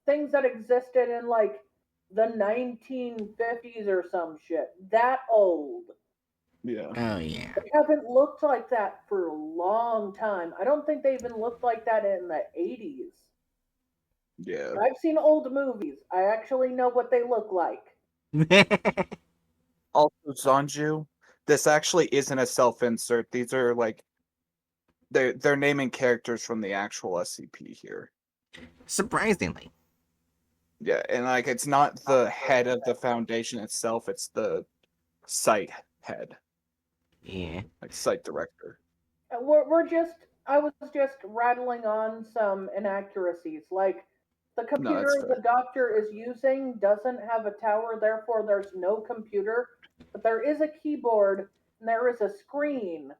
Things that existed in like the 1950s or some shit. That old. Yeah. Oh yeah. They haven't looked like that for a long time. I don't think they even looked like that in the 80s. Yeah. I've seen old movies. I actually know what they look like. Also, Zanju, this actually isn't a self-insert. These are like they're naming characters from the actual SCP here. Surprisingly. Yeah, and like it's not the head of the foundation itself, it's the site head, Yeah. like site director. I was just rattling on some inaccuracies. Like, the No, that's computer fair. the doctor is using doesn't have a tower, therefore, there's no computer. But there is a keyboard and there is a screen.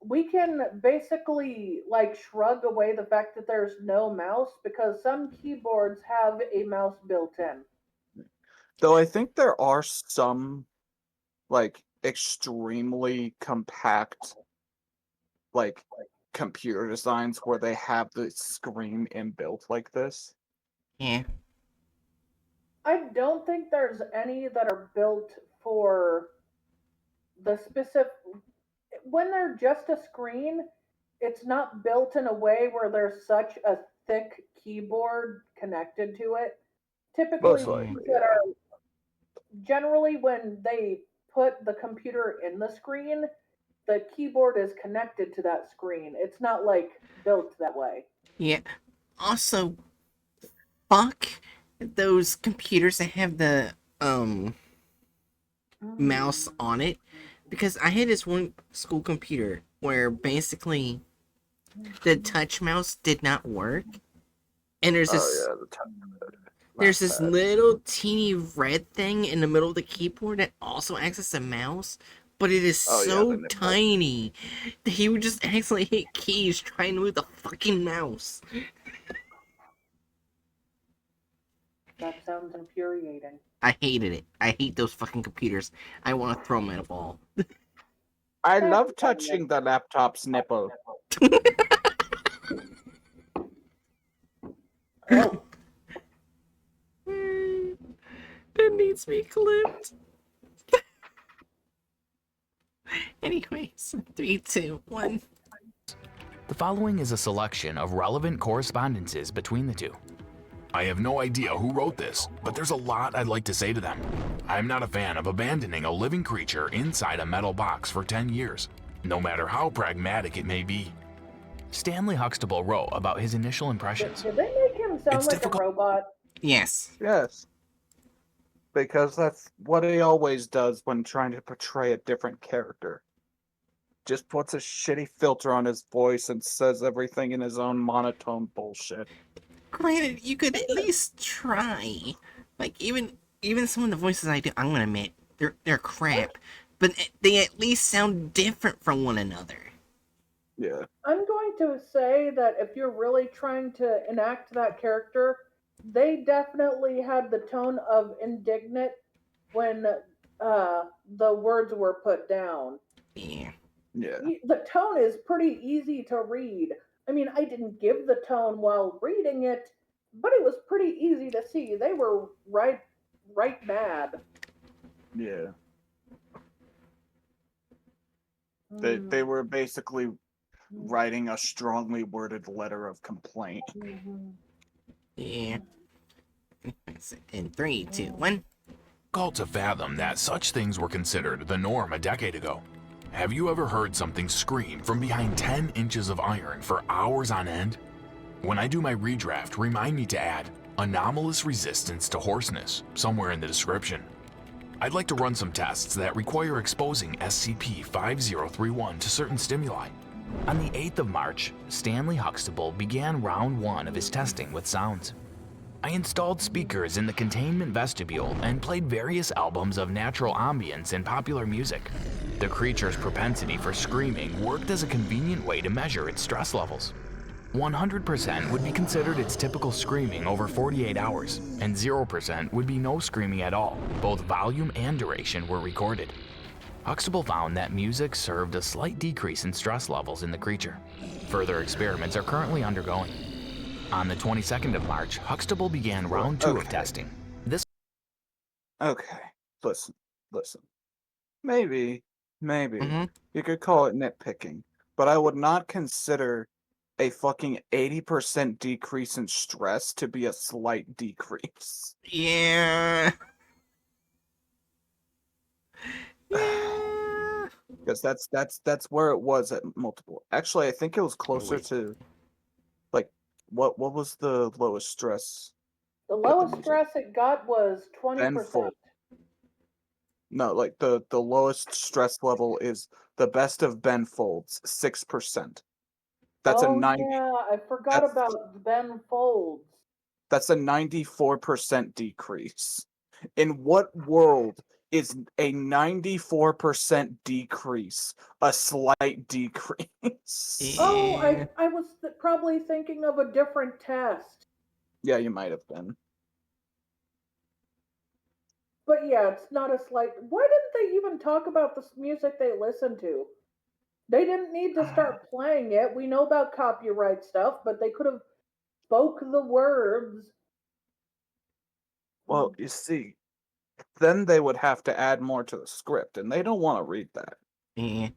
We can basically, like, shrug away the fact that there's no mouse because some keyboards have a mouse built in. Though I think there are some like extremely compact like computer designs where they have the screen inbuilt like this. Yeah. I don't think there's any that are built for the specific. When they're just a screen, it's not built in a way where there's such a thick keyboard connected to it. Typically, Most ones likely, that yeah. are generally when they put the computer in the screen, the keyboard is connected to that screen. It's not like built that way. Yeah. Also, fuck those computers that have the mouse on it, because I had this one school computer where basically the touch mouse did not work, and there's this Oh yeah, the touchpad. there's this Mousepad. little teeny red thing in the middle of the keyboard that also acts as a mouse, but it is Oh, yeah, so the nipple. tiny that he would just accidentally hit keys trying to move the fucking mouse. That sounds infuriating. I hated it. I hate those fucking computers. I want to throw them at a ball. I love touching the laptop's nipple. Oh, That needs to be clipped. Anyways, 3, 2, 1. The following is a selection of relevant correspondences between the two. I have no idea who wrote this, but there's a lot I'd like to say to them. I'm not a fan of abandoning a living creature inside a metal box for 10 years, no matter how pragmatic it may be. Stanley Huxtable wrote about his initial impressions. did they make him sound It's like difficult- a robot? Yes. Yes. Because that's what he always does when trying to portray a different character. Just puts a shitty filter on his voice and says everything in his own monotone bullshit. Granted, you could at least try. Like, even some of the voices I do, I'm gonna admit, they're crap. But they at least sound different from one another. Yeah. I'm going to say that if you're really trying to enact that character, they definitely had the tone of indignant when the words were put down. Yeah. Yeah. The tone is pretty easy to read. I mean, I didn't give the tone while reading it, but it was pretty easy to see. They were right mad. Yeah. They were basically writing a strongly worded letter of complaint. Yeah. In 3, 2, 1. Called to fathom that such things were considered the norm a decade ago. Have you ever heard something scream from behind 10 inches of iron for hours on end? When I do my redraft, remind me to add anomalous resistance to hoarseness somewhere in the description. I'd like to run some tests that require exposing SCP-5031 to certain stimuli. On the 8th of March, Stanley Huxtable began round 1 of his testing with sounds. I installed speakers in the containment vestibule and played various albums of natural ambience and popular music. The creature's propensity for screaming worked as a convenient way to measure its stress levels. 100% would be considered its typical screaming over 48 hours, and 0% would be no screaming at all. Both volume and duration were recorded. Huxtable found that music served a slight decrease in stress levels in the creature. Further experiments are currently undergoing. On the 22nd of March, Huxtable began round 2 of testing. This Okay, listen. Maybe Mhm. you could call it nitpicking, but I would not consider a fucking 80% decrease in stress to be a slight decrease. Yeah. Yeah. Because that's where it was at multiple. Actually, I think it was closer wait. to like what was the lowest stress? The with the lowest music? stress it got was Ben 20%. Fold. No, like the lowest stress level is the best of Ben Folds, 6%. That's a Oh 90. yeah, I forgot That's about Ben Folds. that's a 94% decrease. In what world is a 94% decrease a slight decrease? Oh, Yeah. I was probably thinking of a different test. Yeah, you might have been. But yeah, it's not a slight. Why didn't they even talk about the music they listened to? They didn't need to start playing it. We know about copyright stuff, but they could have spoke the words. Well, you see, then they would have to add more to the script, and they don't want to read that. Yeah.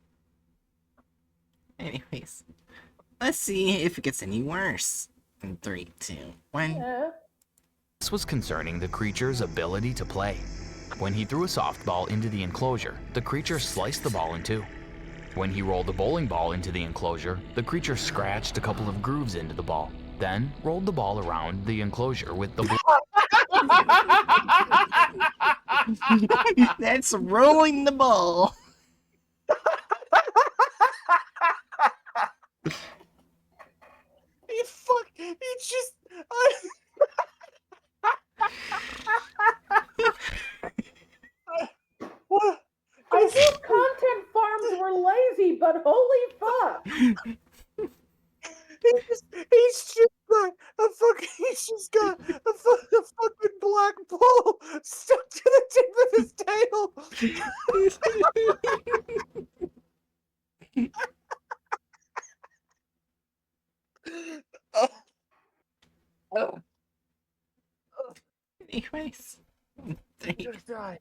Anyways, let's see if it gets any worse. In 3, 2, 1. Yeah. was concerning the creature's ability to play. When he threw a softball into the enclosure, the creature sliced the ball in two. When he rolled a bowling ball into the enclosure, the creature scratched a couple of grooves into the ball, then rolled the ball around the enclosure with the That's rolling the ball. He just. What? I knew content farms were lazy, but holy fuck! He's just got a fucking black ball stuck to the tip of his tail. Anyways. I'm gonna die.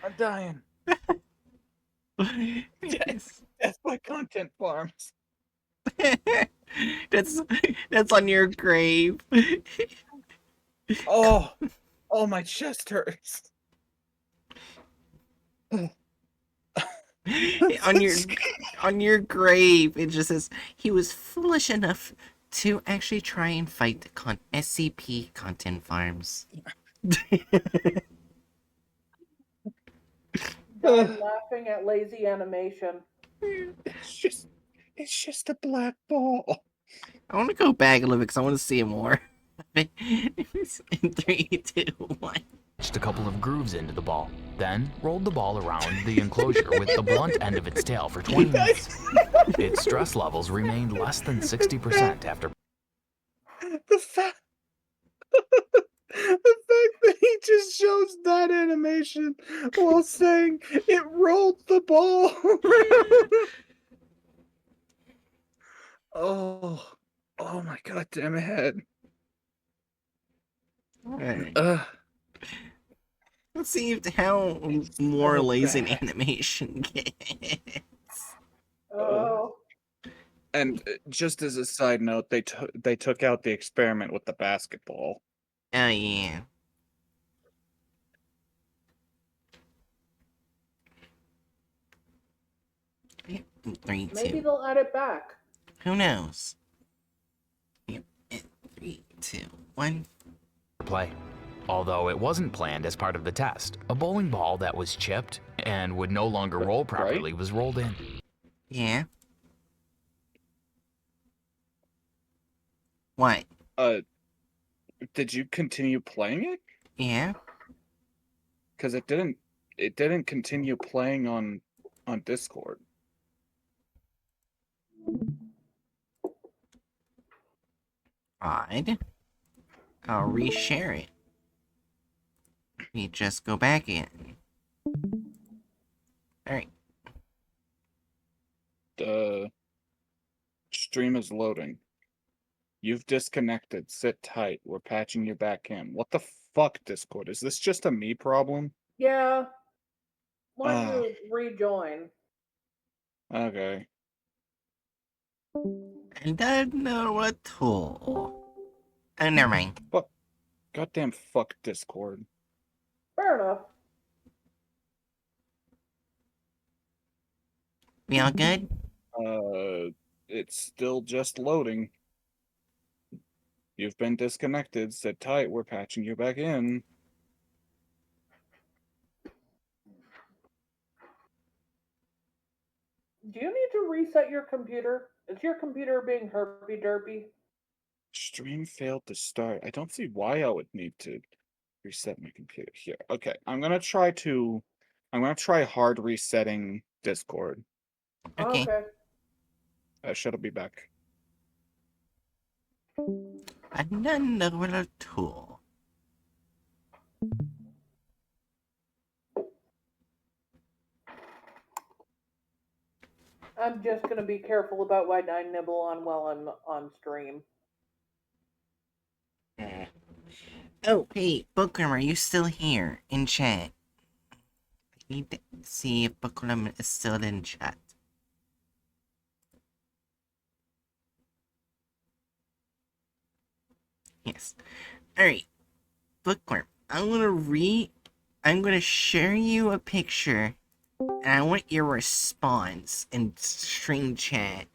I'm dying. Anyways. That's my content farms. that's on your grave. Oh, my chest hurts. on your grave, it just says he was foolish enough to actually try and fight the SCP content farms. I'm laughing at lazy animation. It's just a black ball. I want to go back a little bit because I want to see it more. In 3, 2, 1. a couple of grooves into the ball, then rolled the ball around the enclosure with the blunt end of its tail for 20 minutes. Its stress levels remained less than 60% after. The fact that he just shows that animation while saying it rolled the ball around. Oh my goddamn head. Alright. Let's see how more so lazy bad. animation gets. Oh. And just as a side note, they took out the experiment with the basketball. Oh yeah. Yep, 3, 2. Maybe they'll add it back. Who knows? Yep. 3, 2, 1. Play. Although it wasn't planned as part of the test, a bowling ball that was chipped and would no longer roll properly was rolled in. Yeah. What? Did you continue playing it? Yeah? Because it didn't continue playing on Discord. Odd. I'll reshare it. You just go back in. Alright. The stream is loading. You've disconnected. Sit tight. We're patching you back in. What the fuck, Discord? Is this just a me problem? Yeah. Why don't you rejoin? Okay. Another tool. Oh, never mind. Fuck. Goddamn fuck Discord. Fair enough. We all good? It's still just loading. You've been disconnected. Sit tight. We're patching you back in. Do you need to reset your computer? Is your computer being herpy-derpy? Stream failed to start. I don't see why I would need to reset my computer here. Okay, I'm gonna try hard resetting Discord. Okay. Shit'll be back. Another tool. I'm just gonna be careful about what I nibble on while I'm on stream. Oh, hey, Bookworm, are you still here in chat? I need to see if Bookworm is still in chat. Yes. Alright, Bookworm, I'm gonna share you a picture, and I want your response in stream chat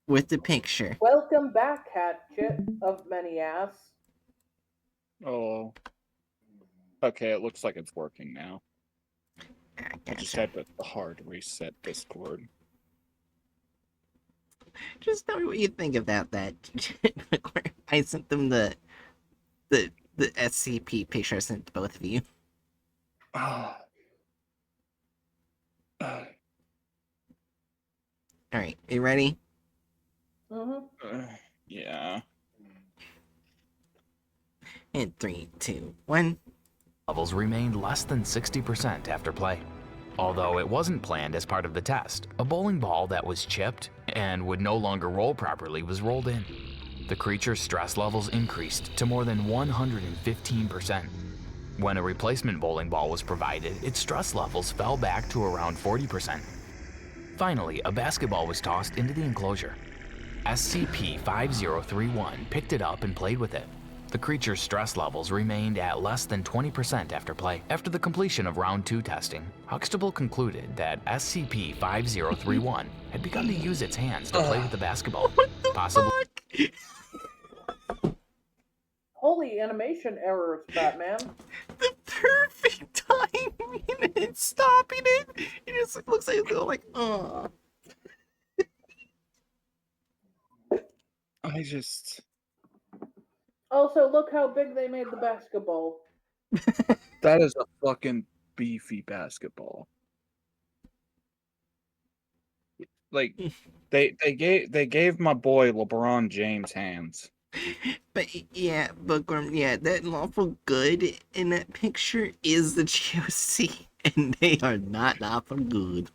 with the picture. Welcome back, Hatchet of many ass. Oh. Okay, it looks like it's working now. I just had to hard reset Discord. Just tell me what you think about that. I sent them the SCP picture I sent to both of you. Alright, you ready? Yeah. In 3, 2, 1. Levels remained less than 60% after play. Although it wasn't planned as part of the test, a bowling ball that was chipped and would no longer roll properly was rolled in. The creature's stress levels increased to more than 115%. When a replacement bowling ball was provided, its stress levels fell back to around 40%. Finally, a basketball was tossed into the enclosure. SCP-5031 picked it up and played with it. The creature's stress levels remained at less than 20% after play. After the completion of Round 2 testing, Huxtable concluded that SCP-5031 had begun to use its hands to play with the basketball, possibly. Holy animation errors, Batman. The perfect timing and stopping it. It just looks like it's going like, oh. I just... Also, look how big they made the basketball. That is a fucking beefy basketball. Like, they gave my boy LeBron James hands. But yeah, Bookworm, yeah, that lawful good in that picture is the GOC, and they are not lawful good.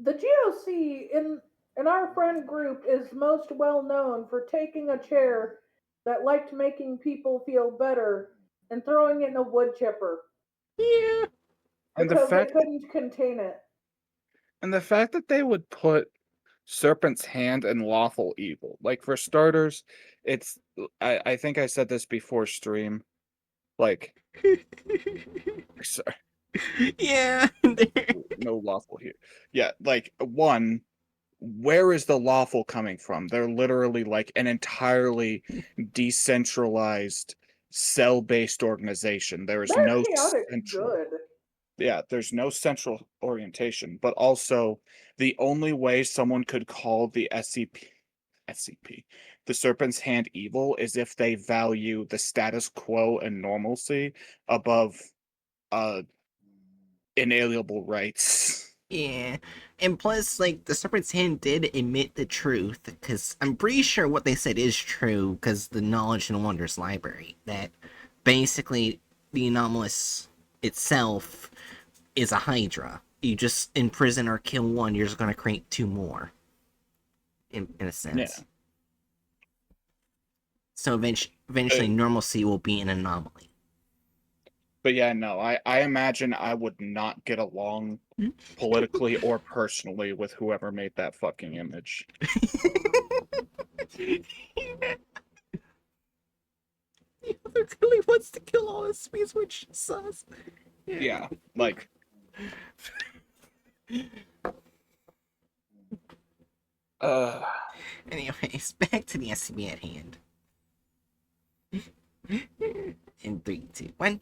The GOC in our friend group is most well known for taking a chair that liked making people feel better and throwing it in a wood chipper. Yeah. And because they couldn't contain it. And the fact that they would put Serpent's Hand and lawful evil. Like, for starters, it's... I think I said this before stream. Like... sorry. Yeah. No lawful here. Yeah, like, one, where is the lawful coming from? They're literally like an entirely decentralized, cell-based organization. There is They're no chaotic central... good. Yeah, there's no central orientation, but also the only way someone could call the SCP SCP. The Serpent's Hand evil is if they value the status quo and normalcy above inalienable rights. Yeah, and plus, like, the Serpent's Hand did admit the truth, because I'm pretty sure what they said is true, because the Knowledge and Wonders Library, that basically the anomalous itself is a Hydra. You just imprison or kill one, you're just going to create two more, in a sense. Yeah. So eventually normalcy will be an anomaly. But yeah, no, I imagine I would not get along politically or personally with whoever made that fucking image. The other really wants to kill all his space, which sus. Yeah, like. Anyways, back to the SCP at hand. In 3, 2, 1.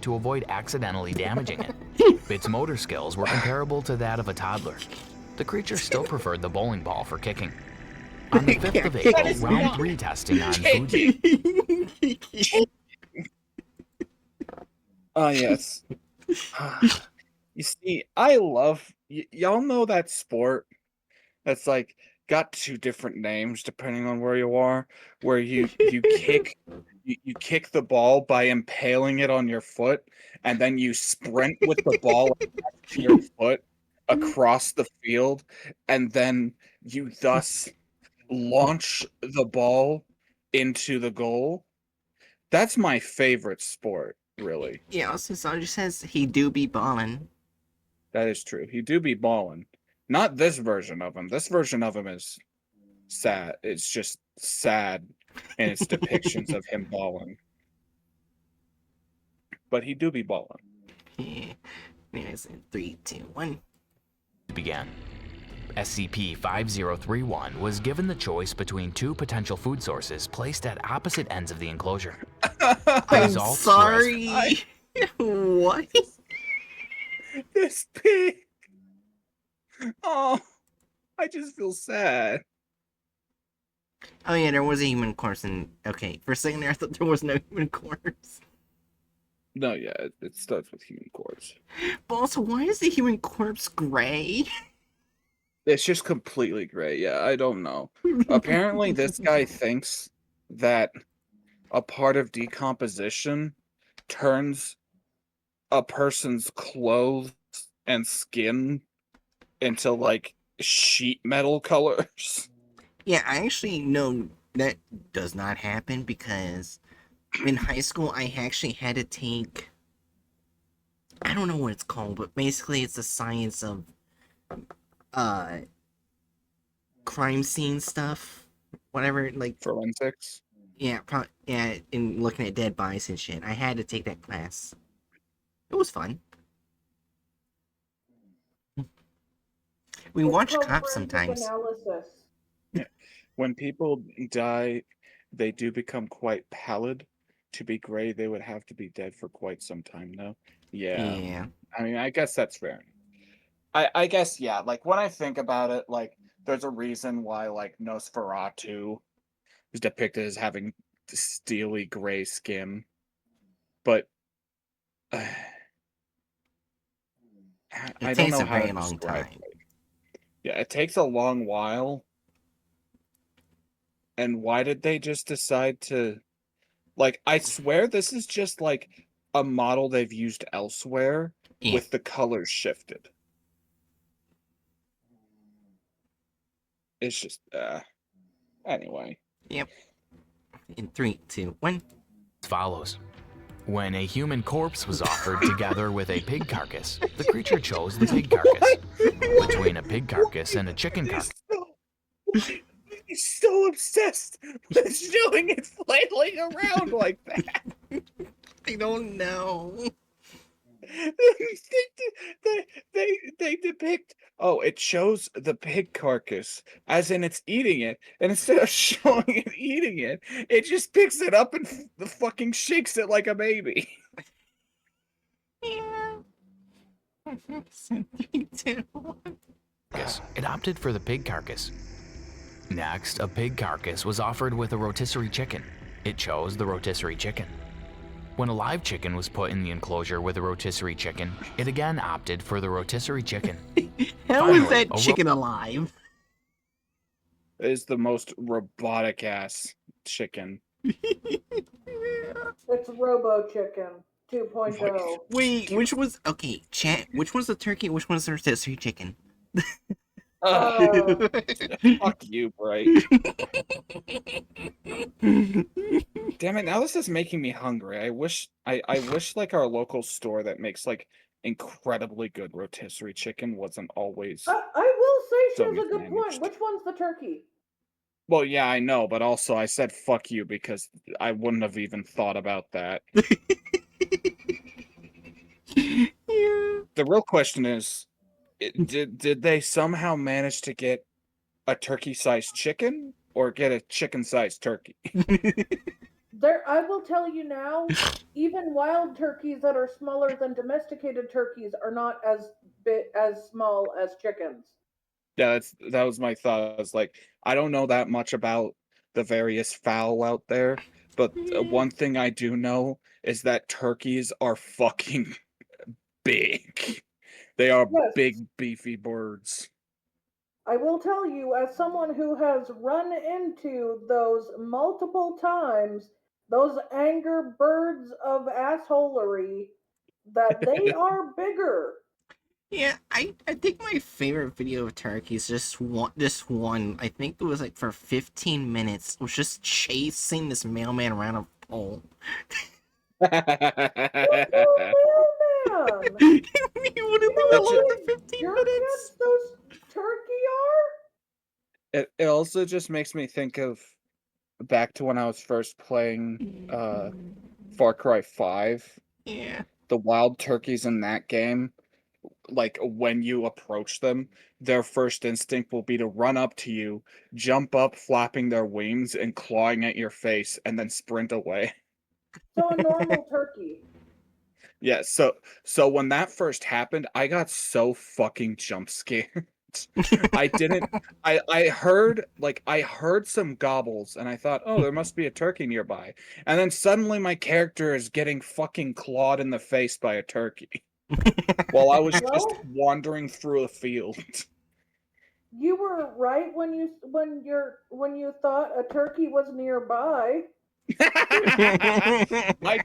To avoid accidentally damaging it. Its motor skills were comparable to that of a toddler. The creature still preferred the bowling ball for kicking. On the 5th of April, round 3 testing on food. Oh, yes. You see, I love... y'all know that sport that's, like, got 2 different names depending on where you are, where you kick... You kick the ball by impaling it on your foot, and then you sprint with the ball to your foot across the field, and then you thus launch the ball into the goal. That's my favorite sport, really. Yeah, also Sandra says he do be ballin'. That is true. He do be ballin'. Not this version of him. This version of him is sad. It's just sad in its depictions of him balling. But he do be balling. Yeah. Anyways, in 3, 2, 1. Began. SCP-5031 was given the choice between 2 potential food sources placed at opposite ends of the enclosure. I'm Results were sorry. What? This pig. Oh, I just feel sad. Oh yeah, there was a human corpse in... Okay, for a second there I thought there was no human corpse. No, yeah, it starts with human corpse. But also, why is the human corpse gray? It's just completely gray. Yeah, I don't know. Apparently, this guy thinks that a part of decomposition turns a person's clothes and skin into, like, sheet metal colors. Yeah, I actually know that does not happen because in high school I actually had to take... I don't know what it's called, but basically it's the science of crime scene stuff. Whatever, like... Forensics? Yeah, yeah, in looking at dead bodies and shit. I had to take that class. It was fun. We watch cops sometimes. Analysis. When people die, they do become quite pallid. To be gray, they would have to be dead for quite some time, though. Yeah. I mean, I guess that's fair. I guess, yeah, like, when I think about it, like, there's a reason why, like, Nosferatu is depicted as having steely gray skin. But I don't know how to describe it. Yeah, it takes a long while. And why did they just decide to... Like, I swear this is just, like, a model they've used elsewhere with the colors shifted. It's just, anyway. Yep. In 3, 2, 1. Follows. When a human corpse was offered together with a pig carcass, the creature chose the pig carcass. Between a pig carcass and a chicken carcass. He's so obsessed with showing it flailing around like that. I don't know. They depict... Oh, it shows the pig carcass, as in it's eating it, and instead of showing it eating it, it just picks it up and fucking shakes it like a baby. Yeah. 3, 2, 1. It opted for the pig carcass. Next, a pig carcass was offered with a rotisserie chicken. It chose the rotisserie chicken. When a live chicken was put in the enclosure with a rotisserie chicken, it again opted for the rotisserie chicken. How is Finally, that chicken alive? It is the most robotic ass chicken. It's Robo Chicken 2.0. Wait, which was okay? Chat. Which one's the turkey? Which one's the rotisserie chicken? Fuck you, Bright. Damn it! Now this is making me hungry. I wish like our local store that makes like incredibly good rotisserie chicken wasn't always. I will say she So has a good point. mismanaged. Which one's the turkey? Well, yeah, I know, but also I said fuck you because I wouldn't have even thought about that. Yeah. The real question is, did they somehow manage to get a turkey-sized chicken or get a chicken-sized turkey? I will tell you now, even wild turkeys that are smaller than domesticated turkeys are not as small as chickens. Yeah, that was my thought. I was like, I don't know that much about the various fowl out there, but one thing I do know is that turkeys are fucking big. They are Yes. big, beefy birds. I will tell you, as someone who has run into those multiple times, those anger birds of assholery, that they are bigger. Yeah, I think my favorite video of turkeys just one. I think it was like for 15 minutes. Was just chasing this mailman around a pole. Oh, man! You wouldn't You leave know it alone what for big 15 jerk minutes. nuts those turkey are? It also just makes me think of back to when I was first playing Far Cry 5. Yeah. The wild turkeys in that game, like when you approach them, their first instinct will be to run up to you, jump up, flapping their wings and clawing at your face, and then sprint away. So a normal turkey. Yeah, so when that first happened, I got so fucking jump scared. I heard some gobbles and I thought, "Oh, there must be a turkey nearby." And then suddenly my character is getting fucking clawed in the face by a turkey while I was just Well, wandering through a field. you were right when you thought a turkey was nearby. my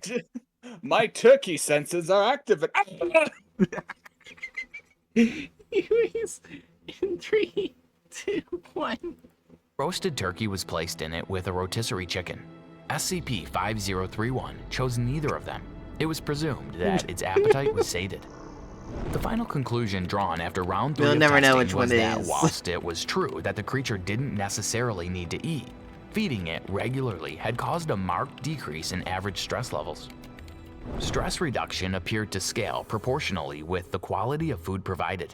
my turkey senses are active. Anyways, in 3, 2, 1. Roasted turkey was placed in it with a rotisserie chicken. SCP-5031 chose neither of them. It was presumed that its appetite was sated. The final conclusion drawn after round 3 We'll of never know testing which was one it that is. whilst it was true that the creature didn't necessarily need to eat, feeding it regularly had caused a marked decrease in average stress levels. Stress reduction appeared to scale proportionally with the quality of food provided.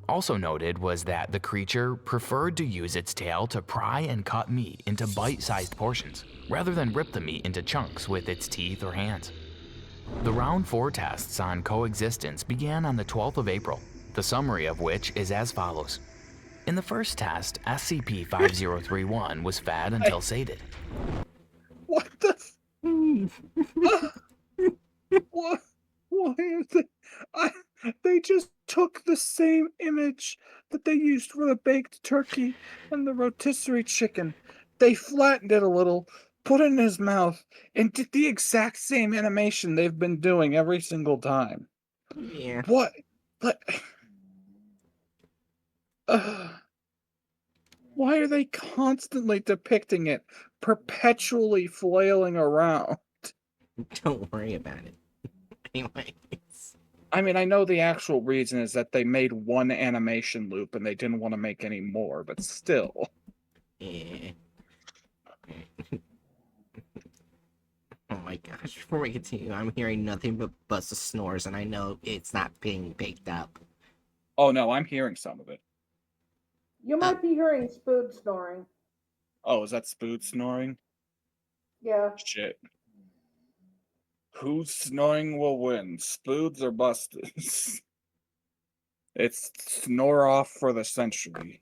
Also noted was that the creature preferred to use its tail to pry and cut meat into bite-sized portions, rather than rip the meat into chunks with its teeth or hands. The round 4 tests on coexistence began on the 12th of April, the summary of which is as follows. In the first test, SCP-5031 was fed until sated. What the? What? Why is it? They just took the same image that they used for the baked turkey and the rotisserie chicken. They flattened it a little, put it in his mouth, and did the exact same animation they've been doing every single time. Yeah. What? But why are they constantly depicting it perpetually flailing around? Don't worry about it. Anyways. I mean, I know the actual reason is that they made one animation loop and they didn't want to make any more, but still. Yeah. Oh my gosh, before we continue, I'm hearing nothing but buzz of snores, and I know it's not being picked up. Oh no, I'm hearing some of it. You might be hearing Spood snoring. Oh, is that Spood snoring? Yeah. Shit. Who's snoring will win, Spoods or Busted? It's snore off for the century.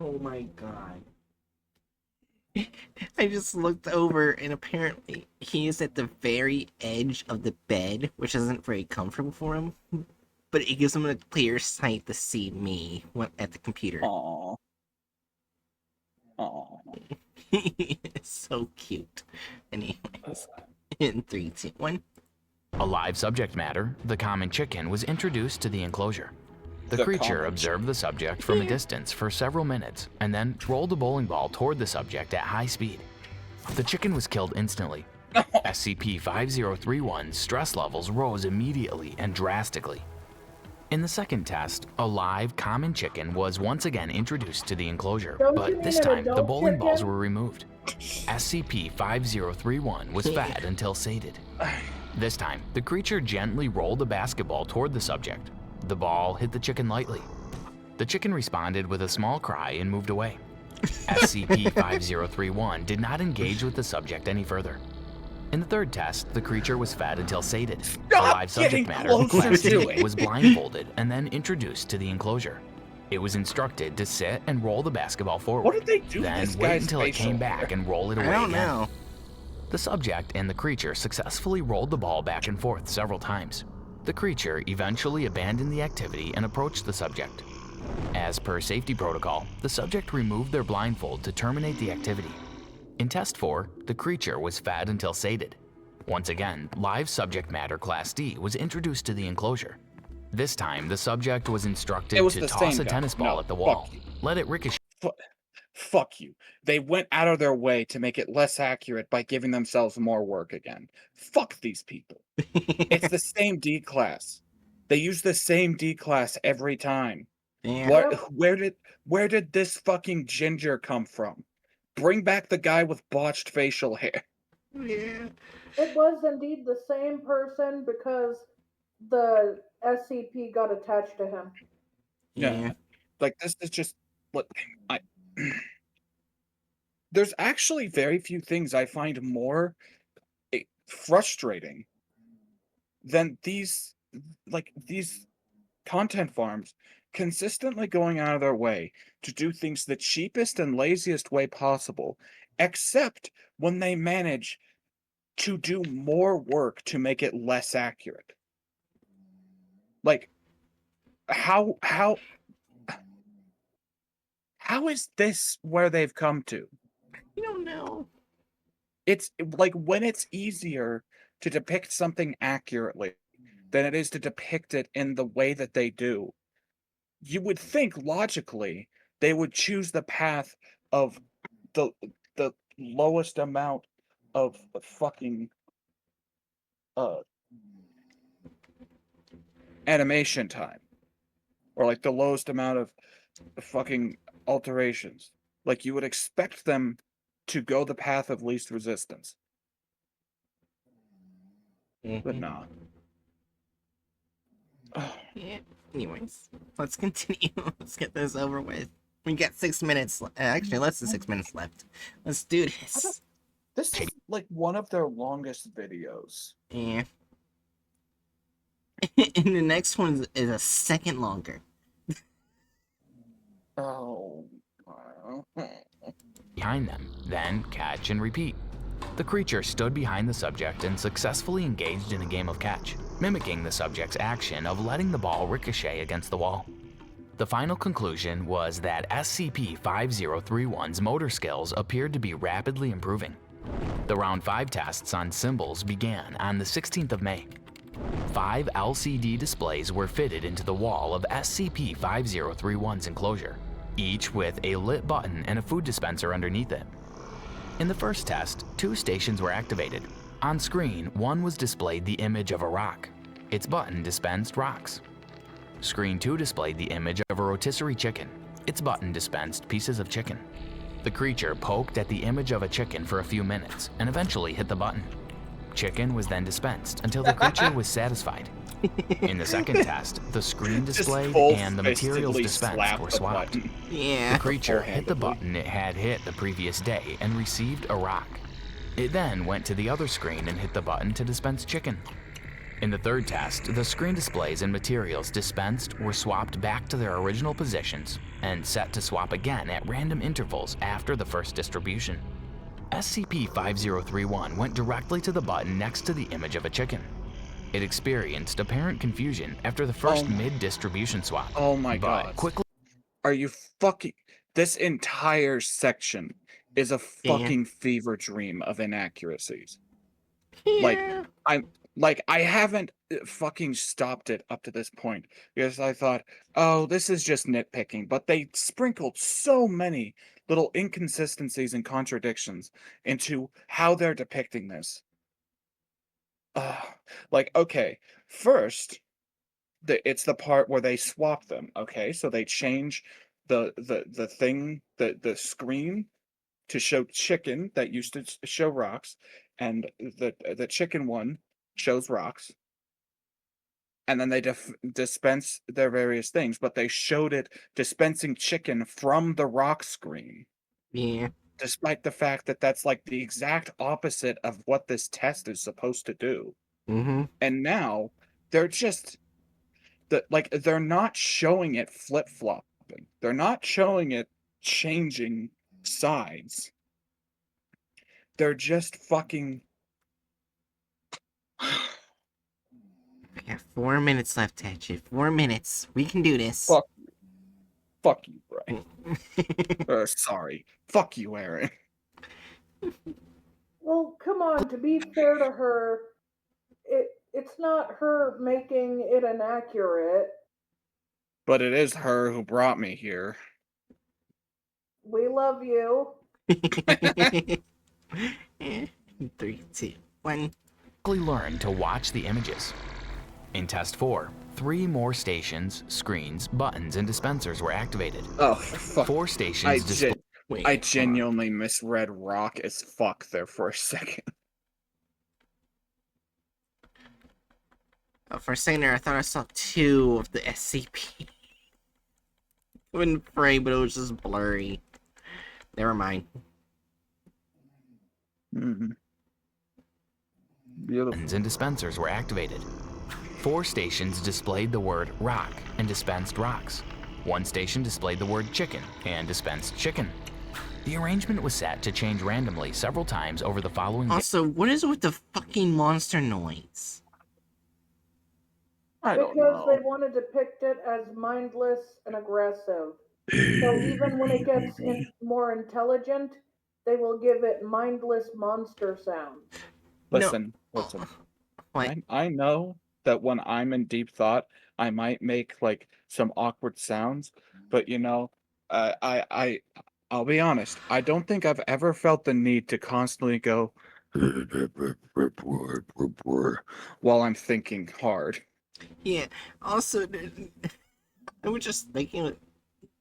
Oh my god. I just looked over and apparently he is at the very edge of the bed, which isn't very comfortable for him. But it gives him a clear sight to see me at the computer. Aww. Aww. It's so cute. Anyways, in 3, 2, 1. A live subject matter, the common chicken, was introduced to the enclosure. The creature common observed the subject from a distance for several minutes and then rolled a bowling ball toward the subject at high speed. The chicken was killed instantly. SCP-5031's stress levels rose immediately and drastically. In the second test, a live common chicken was once again introduced to the enclosure, Don't you but mean this an time the adult bowling balls chicken? were removed. SCP-5031 was fed until sated. This time, the creature gently rolled a basketball toward the subject. The ball hit the chicken lightly. The chicken responded with a small cry and moved away. SCP-5031 did not engage with the subject any further. In the third test, the creature was fed until sated. A live subject matter, Class D, was blindfolded and then introduced to the enclosure. It was instructed to sit and roll the basketball forward. What did they do to Then this wait guy's until it facial came hair? back and roll it away I don't again. know. The subject and the creature successfully rolled the ball back and forth several times. The creature eventually abandoned the activity and approached the subject. As per safety protocol, the subject removed their blindfold to terminate the activity. In Test 4, the creature was fed until sated. Once again, live subject matter Class D was introduced to the enclosure. This time, the subject was instructed It was to the toss same a guy. tennis ball No, at the fuck wall, you. let it ricochet Fuck you. They went out of their way to make it less accurate by giving themselves more work again. Fuck these people. It's the same D class. They use the same D class every time. Yeah. What? Where did this fucking ginger come from? Bring back the guy with botched facial hair. Yeah. It was indeed the same person because the SCP got attached to him. Yeah. Like this is just what I. There's actually very few things I find more frustrating than these content farms consistently going out of their way to do things the cheapest and laziest way possible, except when they manage to do more work to make it less accurate. Like, how is this where they've come to? You don't know. It's like when it's easier to depict something accurately than it is to depict it in the way that they do. You would think logically they would choose the path of the lowest amount of fucking animation time, or like the lowest amount of fucking alterations. Like you would expect them to go the path of least resistance, but nah. Yeah. Anyways, let's continue. Let's get this over with. We got 6 minutes. Actually, less than 6 minutes left. Let's do this. This is like one of their longest videos. Yeah. And the next one is a second longer. Oh. behind them, then catch and repeat. The creature stood behind the subject and successfully engaged in a game of catch, mimicking the subject's action of letting the ball ricochet against the wall. The final conclusion was that SCP-5031's motor skills appeared to be rapidly improving. The Round 5 tests on symbols began on the 16th of May. 5 LCD displays were fitted into the wall of SCP-5031's enclosure, each with a lit button and a food dispenser underneath it. In the first test, 2 stations were activated. On screen, one was displayed the image of a rock. Its button dispensed rocks. Screen 2 displayed the image of a rotisserie chicken. Its button dispensed pieces of chicken. The creature poked at the image of a chicken for a few minutes and eventually hit the button. Chicken was then dispensed until the creature was satisfied. In the second test, the screen displayed and the materials dispensed were swapped. Yeah. The creature hit the button it had hit the previous day and received a rock. It then went to the other screen and hit the button to dispense chicken. In the third test, the screen displays and materials dispensed were swapped back to their original positions and set to swap again at random intervals after the first distribution. SCP-5031 went directly to the button next to the image of a chicken. It experienced apparent confusion after the first mid-distribution swap. Oh my but god. quickly Are you fucking... This entire section is a fucking fever dream of inaccuracies. Yeah. I haven't fucking stopped it up to this point because I thought, oh, this is just nitpicking, but they sprinkled so many little inconsistencies and contradictions into how they're depicting this. Okay, first, it's the part where they swap them. Okay, so they change the screen to show chicken that used to show rocks, and the chicken one shows rocks, and then they dispense their various things, but they showed it dispensing chicken from the rock screen. Yeah. Despite the fact that that's like the exact opposite of what this test is supposed to do. Mm-hmm. And now they're just they're not showing it flip-flopping. They're not showing it changing sides. They're just fucking... We got 4 minutes left, Tetchy. 4 minutes. We can do this. Fuck you, Brian. Sorry. Fuck you, Aaron. Well, come on, to be fair to her, it's not her making it inaccurate. But it is her who brought me here. We love you. 3, 2, 1. learn to watch the images. In Test 4, 3 more stations, screens, buttons, and dispensers were activated. Oh, fuck. 4 stations displayed. I genuinely misread rock as fuck there for a second. Oh, for a second there, I thought I saw 2 of the SCP. Couldn't pray, but it was just blurry. Never mind. Beautiful. And dispensers were activated. 4 stations displayed the word rock and dispensed rocks. 1 station displayed the word chicken and dispensed chicken. The arrangement was set to change randomly several times over the following days. Also, what is with the fucking monster noise? I don't Because know. they want to depict it as mindless and aggressive. So even when it gets more intelligent, they will give it mindless monster sounds. Listen. What? I know that when I'm in deep thought, I might make like some awkward sounds, but you know, I'll be honest. I don't think I've ever felt the need to constantly go while I'm thinking hard. Yeah, also, I was just thinking,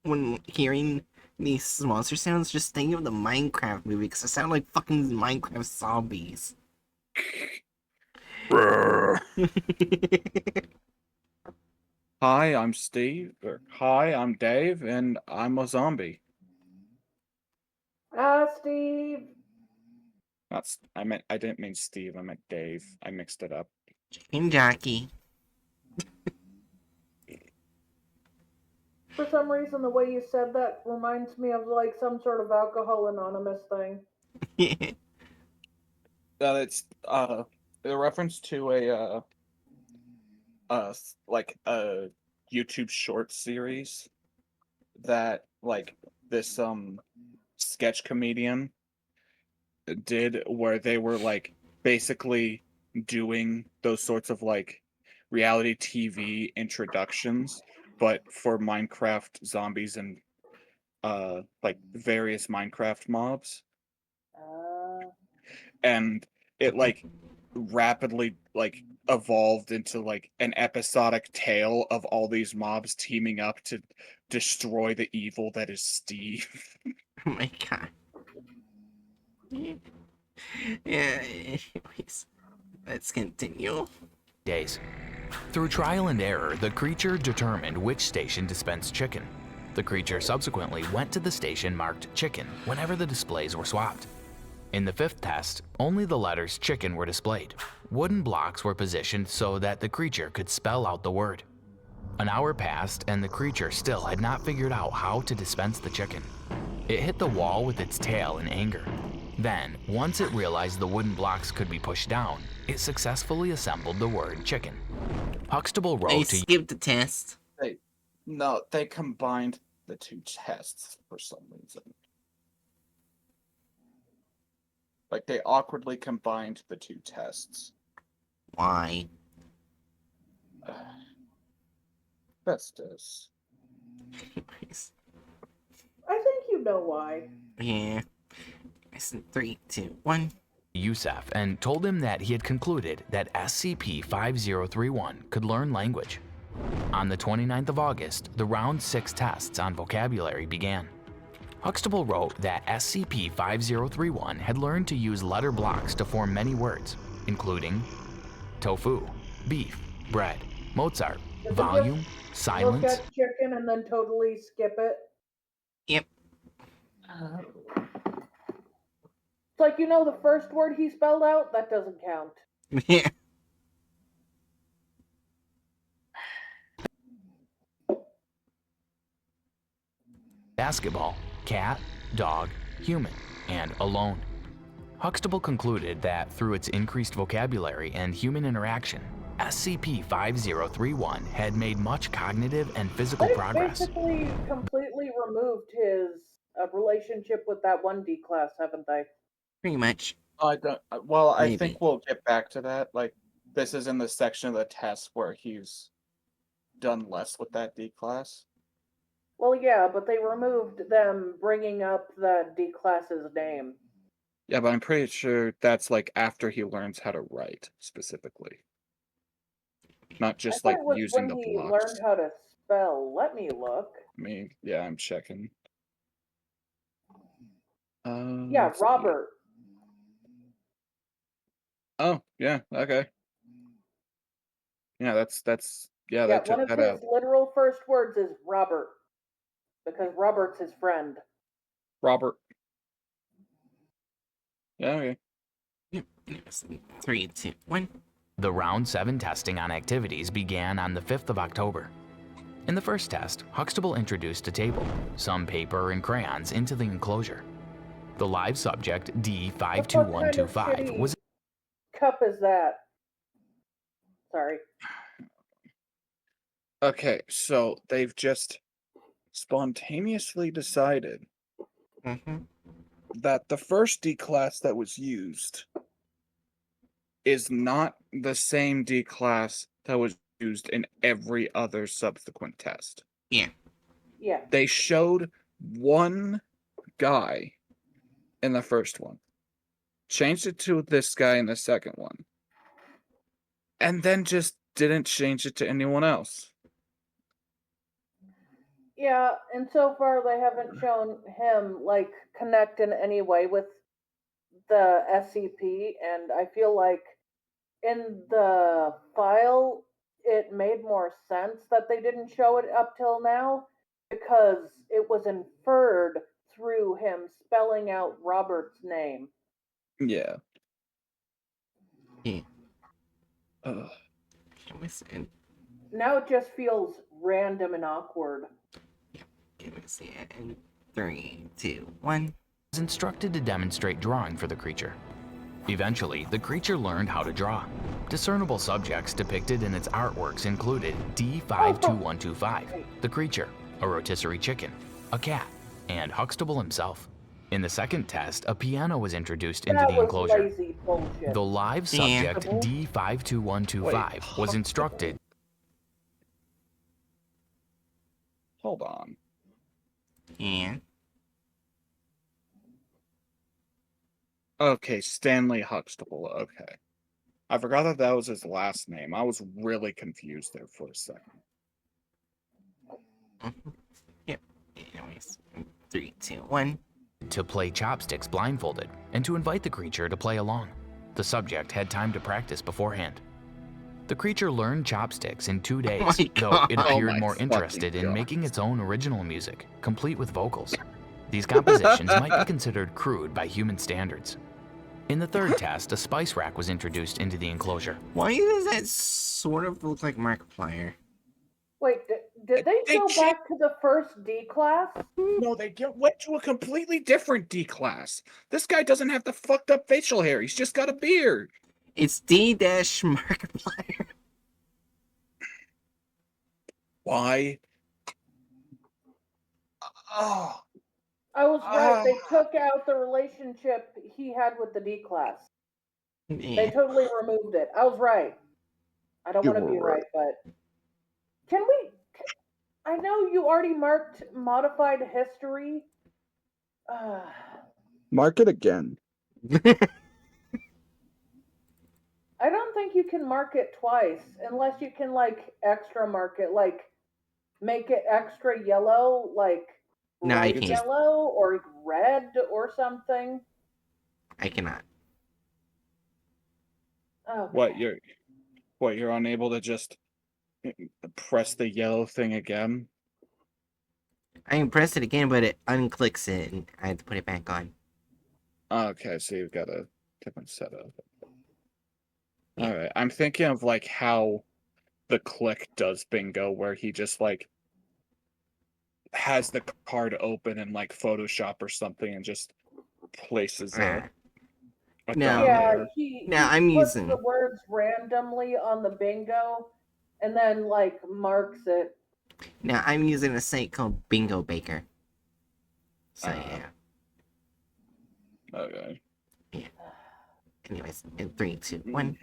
when hearing these monster sounds, just thinking of the Minecraft movie, because it sound like fucking Minecraft zombies. Hi, I'm Steve. Hi, I'm Dave, and I'm a zombie. Steve. I didn't mean Steve. I meant Dave. I mixed it up. Chicken jockey. For some reason, the way you said that reminds me of like some sort of Alcohol Anonymous thing. It's a reference to a YouTube short series that like this sketch comedian did, where they were like basically doing those sorts of like reality TV introductions, but for Minecraft zombies and like various Minecraft mobs. And it like rapidly like evolved into like an episodic tale of all these mobs teaming up to destroy the evil that is Steve. Oh my god. Yeah, anyways, let's continue. Days. Through trial and error, the creature determined which station dispensed chicken. The creature subsequently went to the station marked chicken whenever the displays were swapped. In the fifth test, only the letters chicken were displayed. Wooden blocks were positioned so that the creature could spell out the word. An hour passed and the creature still had not figured out how to dispense the chicken. It hit the wall with its tail in anger. Then, once it realized the wooden blocks could be pushed down, it successfully assembled the word chicken. Huxtable They wrote to skipped the test. No, they combined the two tests for some reason. Like, they awkwardly combined the two tests. Why? Festus. Anyways, I think you know why. yeah. It's in 3, 2, 1. Yusef and told him that he had concluded that SCP-5031 could learn language. On the 29th of August, the round 6 tests on vocabulary began. Huxtable wrote that SCP-5031 had learned to use letter blocks to form many words, including tofu, beef, bread, Mozart, Does it volume, just silence. Look at chicken and then totally skip it. Yep. It's like, you know, the first word he spelled out, that doesn't count. Yeah. Basketball, cat, dog, human, and alone. Huxtable concluded that through its increased vocabulary and human interaction, SCP-5031 had made much cognitive and physical They've progress. basically completely removed his relationship with that 1D class, haven't they? Pretty much. I don't. Well, I Maybe. think we'll get back to that. Like, this is in the section of the test where he's done less with that D class. Well, yeah, but they removed them bringing up the D class's name. Yeah, but I'm pretty sure that's like after he learns how to write specifically, not just I like thought it was using when the he blocks. learned how to spell. Let me look. I mean, yeah, I'm checking. Yeah, let's see. Robert. Oh, yeah, okay. Yeah, that's yeah, Yeah, they one took of that his out. literal first words is Robert, because Robert's his friend. Robert. Yeah, okay. Yep. Anyways, 3, 2, 1. The round 7 testing on activities began on the 5th of October. In the first test, Huxtable introduced a table, some paper and crayons into the enclosure. The live subject, What kind D52125, of shitty was cup is that? Sorry. Okay, so they've just spontaneously decided Mm-hmm. that the first D class that was used is not the same D class that was used in every other subsequent test. Yeah. Yeah. They showed one guy in the first one, changed it to this guy in the second one, and then just didn't change it to anyone else. Yeah, and so far they haven't shown him like connect in any way with the SCP, and I feel like in the file it made more sense that they didn't show it up till now because it was inferred through him spelling out Robert's name. Yeah. Yeah. Ugh. Anyways, Now it just feels random and awkward. in 3, 2, 1. instructed to demonstrate drawing for the creature. Eventually, the creature learned how to draw. Discernible subjects depicted in its artworks included D52125, the creature, a rotisserie chicken, a cat, and Huxtable himself. In the second test, a piano was introduced into That the was enclosure. lazy bullshit. The live Yeah. subject D52125 was instructed. Hold on. Yeah. Okay, Stanley Huxtable. Okay. I forgot that that was his last name. I was really confused there for a second. Yep. Anyways, 3, 2, 1. To play chopsticks blindfolded and to invite the creature to play along. The subject had time to practice beforehand. The creature learned chopsticks in 2 days, my though it God. appeared Oh my more fucking interested in God. making its own original music, complete with vocals. These compositions might be considered crude by human standards. In the third test, a spice rack was introduced into the enclosure. Why does that sort of look like Markiplier? Wait, did they They go cha- back to the first D class? No, went to a completely different D class. This guy doesn't have the fucked up facial hair. He's just got a beard. It's D-Markiplier. Why? Oh, I was right. They Ah. took out the relationship he had with the D class. They Yeah. totally removed it. I was right. I don't You want to be were right, but can we? I know you already marked modified history. Mark it again. I don't think you can mark it twice unless you can like extra mark it, like make it extra yellow, like No, I bright can't. yellow or red or something. I cannot. Okay. You're unable to just press the yellow thing again? I can press it again, but it unclicks it, and I have to put it back on. Okay, so you've got a different setup. Yeah. Alright, I'm thinking of like how the click does bingo, where he just like has the card open in like Photoshop or something and just places Ah. a No. dot Yeah, there. he Now I'm puts using. the words randomly on the bingo and then like marks it. Now I'm using a site called Bingo Baker. So Uh-huh. yeah. Okay. Anyways, in 3, 2, 1.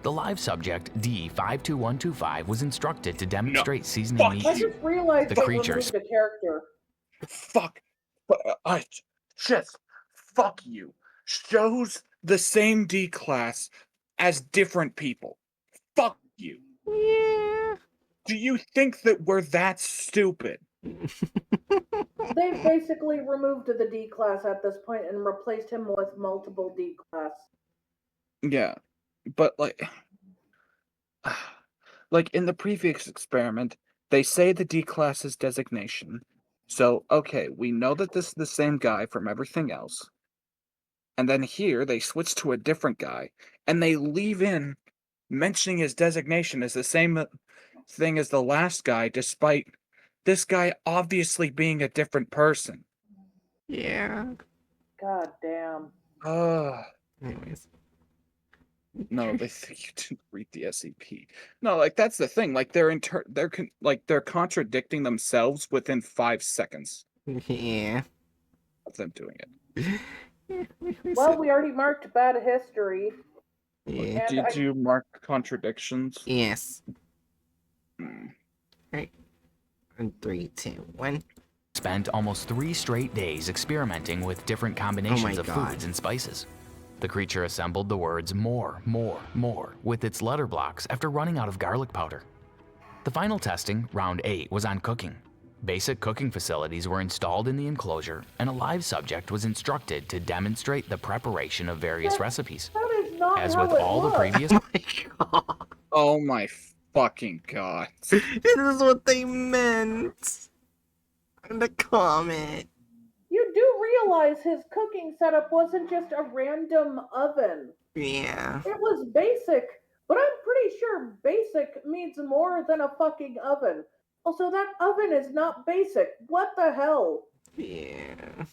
The live subject, D52125, was instructed to demonstrate seasoning Fuck meats. I just realized The they creatures- removed a character. Fuck. I just fuck you. Shows the same D class as different people. Fuck you. Yeah. Do you think that we're that stupid? They basically removed the D class at this point and replaced him with multiple D class. Yeah, but like in the previous experiment, they say the D class is designation. So, okay, we know that this is the same guy from everything else. And then here they switch to a different guy, and they leave in mentioning his designation as the same thing as the last guy, despite this guy obviously being a different person. Yeah. God damn. Anyways. No, they think you didn't read the SCP. No, like that's the thing. Like they're contradicting themselves within 5 seconds Yeah. of them doing it. Well, we already marked bad history. Yeah. And Did you mark contradictions? Yes. Hmm. Right. In 3, 2, 1. Spent almost 3 straight days experimenting with different combinations of God. foods and spices. The creature assembled the words more, more, more with its letter blocks after running out of garlic powder. The final testing, round 8, was on cooking. Basic cooking facilities were installed in the enclosure, and a live subject was instructed to demonstrate the preparation of various recipes. that is not As how with it all the looks. previous Oh my god. Oh my fucking god. This is what they meant. In the comment. You do realize his cooking setup wasn't just a random oven. Yeah. It was basic, but I'm pretty sure basic means more than a fucking oven. Also, that oven is not basic. What the hell? Yeah.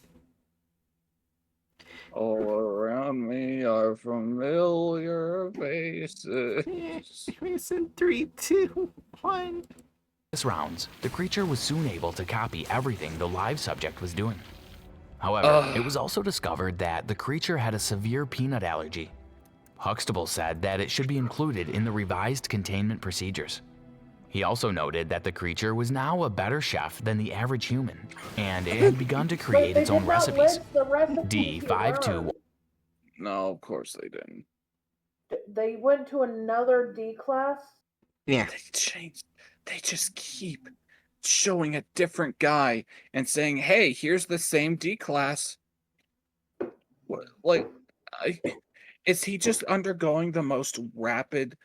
All around me are familiar faces. Anyways, in 3, 2, 1. rounds, the creature was soon able to copy everything the live subject was doing. However, Ugh. it was also discovered that the creature had a severe peanut allergy. Huxtable said that it should be included in the revised containment procedures. He also noted that the creature was now a better chef than the average human, and it had begun to But create they its did own not recipes. list the recipes he D52. learned. No, of course they didn't. They went to another D class. Yeah. They just keep showing a different guy and saying, "Hey, here's the same D class." Like, is he just undergoing the most rapid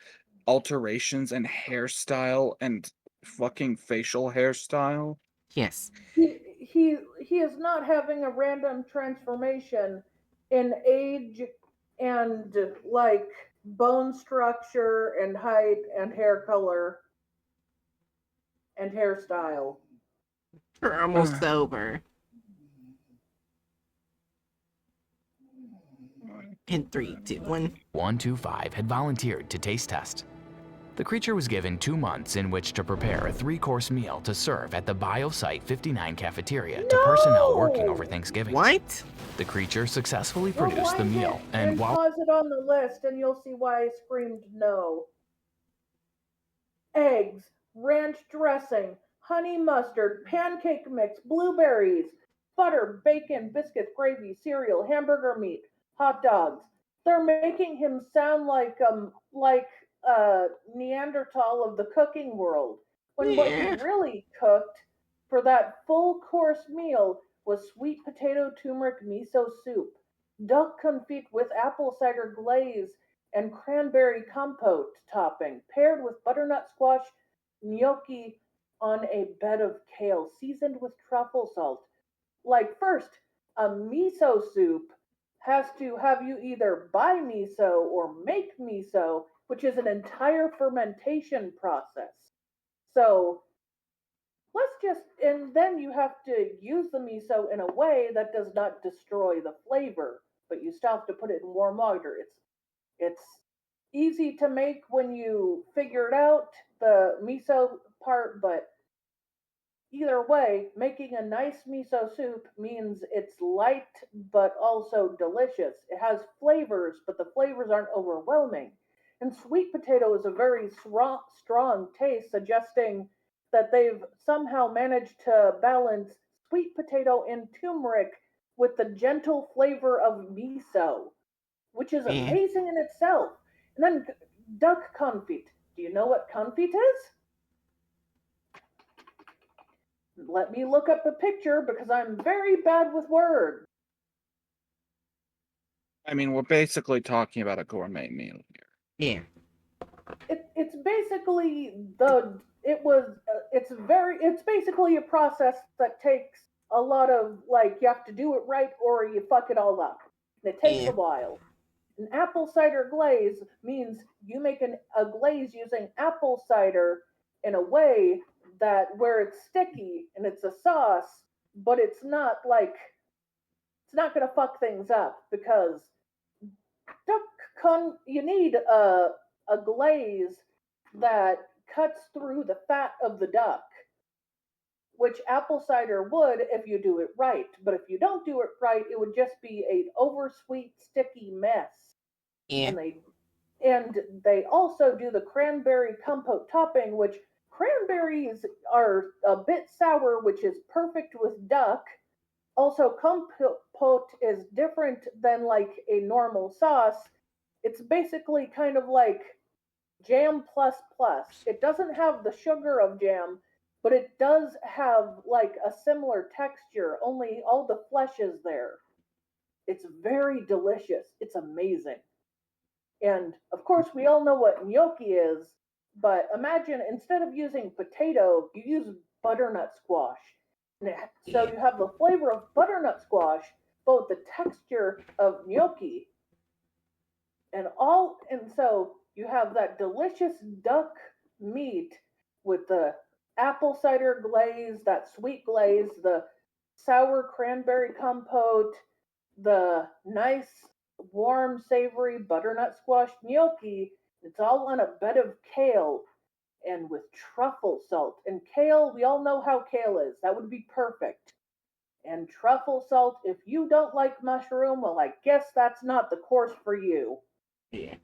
alterations in hairstyle and fucking facial hairstyle? Yes. He is not having a random transformation. in age and like bone structure and height and hair color and hairstyle. We're almost sober. In 3, 2, 1. 125 had volunteered to taste test. The creature was given 2 months in which to prepare a 3-course meal to serve at the BioSite 59 cafeteria to personnel working over Thanksgiving. What? The creature successfully produced the Rewind meal, it and while pause it on the list, and you'll see why I screamed no. Eggs, ranch dressing, honey mustard, pancake mix, blueberries, butter, bacon, biscuits, gravy, cereal, hamburger meat, hot dogs. They're making him sound like Neanderthal of the cooking world, when what he Yeah. really cooked for that full course meal was sweet potato turmeric miso soup, duck confit with apple cider glaze and cranberry compote topping, paired with butternut squash gnocchi on a bed of kale seasoned with truffle salt. Like, first, a miso soup has to have you either buy miso or make miso, which is an entire fermentation process. So, and then you have to use the miso in a way that does not destroy the flavor, but you still have to put it in warm water. It's easy to make when you figure it out, the miso part, but either way, making a nice miso soup means it's light but also delicious. It has flavors, but the flavors aren't overwhelming. And sweet potato is a very strong taste, suggesting that they've somehow managed to balance sweet potato and turmeric with the gentle flavor of miso, which is Yeah. amazing in itself. And then duck confit. Do you know what confit is? Let me look up a picture because I'm very bad with words. I mean, we're basically talking about a gourmet meal here. Yeah. It's basically it's basically a process that takes a lot of, like, you have to do it right or you fuck it all up. And it takes Yeah. a while. An apple cider glaze means you make a glaze using apple cider in a way that where it's sticky and it's a sauce, but it's not going to fuck things up because you need a glaze that cuts through the fat of the duck, which apple cider would if you do it right. But if you don't do it right, it would just be a oversweet, sticky mess. Yeah. And they also do the cranberry compote topping, which cranberries are a bit sour, which is perfect with duck. Also, compote is different than like a normal sauce. It's basically kind of like jam plus plus. It doesn't have the sugar of jam, but it does have like a similar texture, only all the flesh is there. It's very delicious. It's amazing. And of course, we all know what gnocchi is, but imagine instead of using potato, you use butternut squash. So Yeah. you have the flavor of butternut squash, both the texture of gnocchi, and so you have that delicious duck meat with the apple cider glaze, that sweet glaze, the sour cranberry compote, the nice warm savory butternut squash gnocchi. It's all on a bed of kale and with truffle salt. And kale, we all know how kale is. That would be perfect. And truffle salt, if you don't like mushroom, well, I guess that's not the course for you. Yeah.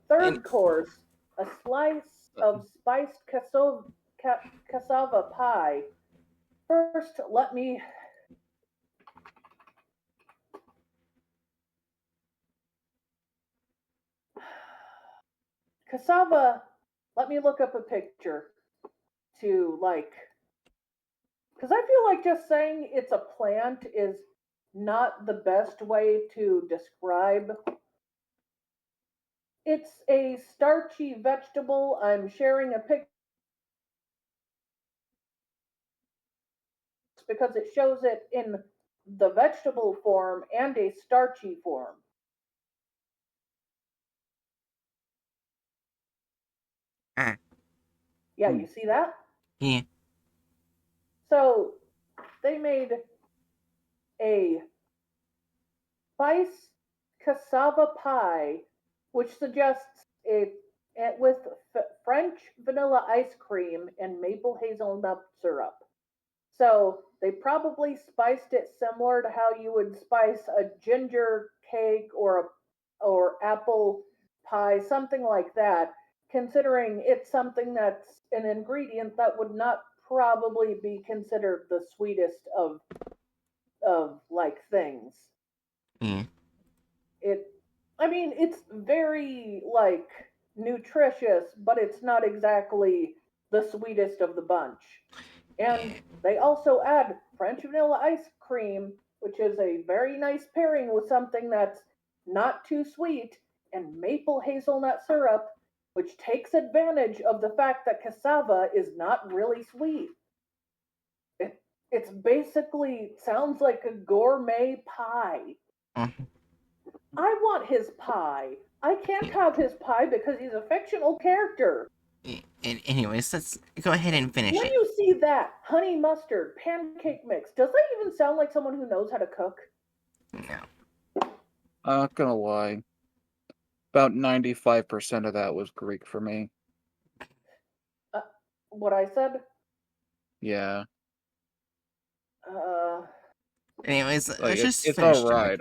Third course, a slice of spiced cassava pie. First, let me. Cassava, let me look up a picture to like. Because I feel like just saying it's a plant is not the best way to describe. It's a starchy vegetable. I'm sharing a picture because it shows it in the vegetable form, and a starchy form. Ah, Yeah, you see that? yeah. So they made a spice cassava pie, which suggests it with French vanilla ice cream and maple hazelnut syrup. So they probably spiced it similar to how you would spice a ginger cake or apple pie, something like that. Considering it's something that's an ingredient that would not probably be considered the sweetest of like things. Yeah. It, I mean, it's very like nutritious, but it's not exactly the sweetest of the bunch. And they also add French vanilla ice cream, which is a very nice pairing with something that's not too sweet, and maple hazelnut syrup, which takes advantage of the fact that cassava is not really sweet. It, it's basically sounds like a gourmet pie. Mhm. I want his pie. I can't have his pie because he's a fictional character. Anyways, let's go ahead and finish When it. you see that honey mustard pancake mix, does that even sound like someone who knows how to cook? No. I'm not gonna lie. About 95% of that was Greek for me. Uh, what I said? Yeah. Uh, Anyways, Like let's just it's finish all the right.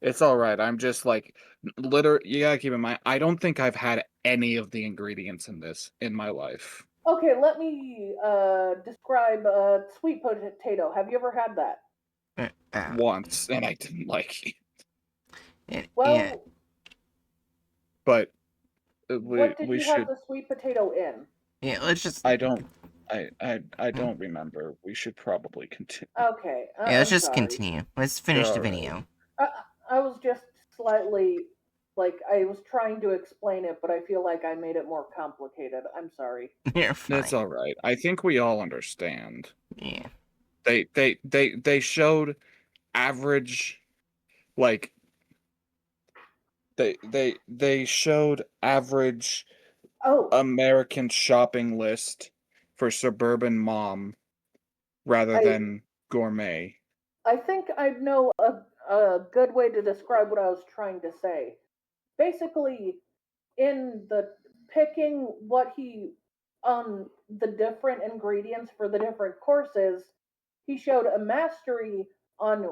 It's all right. I'm just like literally. You gotta keep in mind. I don't think I've had any of the ingredients in this in my life okay, let me describe sweet potato. Have you ever had that? once, and I didn't like it. yeah. Well, But what did we you have should. the sweet potato in? Yeah, let's just I don't. I don't remember. We should probably continue. Okay, yeah, let's I'm just sorry. continue. Let's You're finish the all right. video. I, I was just slightly like I was trying to explain it, but I feel like I made it more complicated. I'm sorry. You're That's fine. all right. I think we all understand. Yeah. They showed average, like they showed average Oh, American shopping list for suburban mom rather I than gourmet. I think I know a good way to describe what I was trying to say. Basically, in the picking what he the different ingredients for the different courses, he showed a mastery on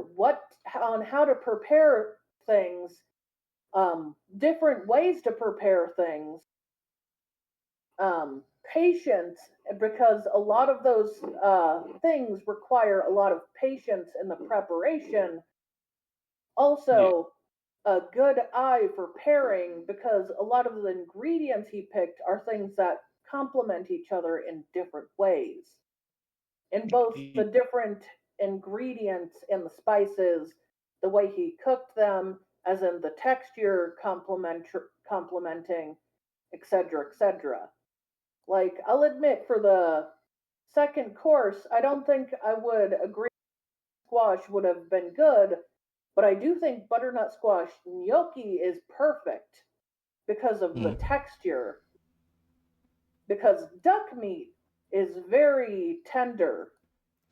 on how to prepare things, different ways to prepare things, patience, because a lot of those things require a lot of patience in the preparation. Yeah. Also, a good eye for pairing because a lot of the ingredients he picked are things that complement each other in different ways. In both the different ingredients and the spices, the way he cooked them, as in the texture complementing, etc., etc. Like, I'll admit, for the second course, I don't think I would agree squash would have been good, but I do think butternut squash gnocchi is perfect because of the Yeah. texture. Because duck meat is very tender,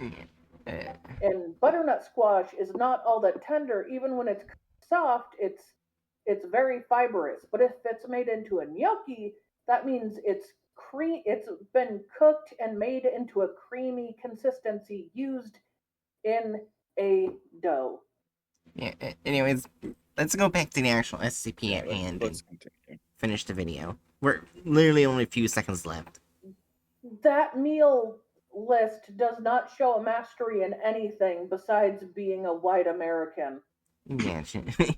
Uh, and butternut squash is not all that tender. Even when it's soft, it's very fibrous. But if it's made into a gnocchi, that means it's cream. It's been cooked and made into a creamy consistency used in a dough. yeah. Anyways, let's go back to the actual SCP Yeah, at hand and let's continue. finish the video. We're literally only a few seconds left. That meal list does not show a mastery in anything besides being a white American. Yeah.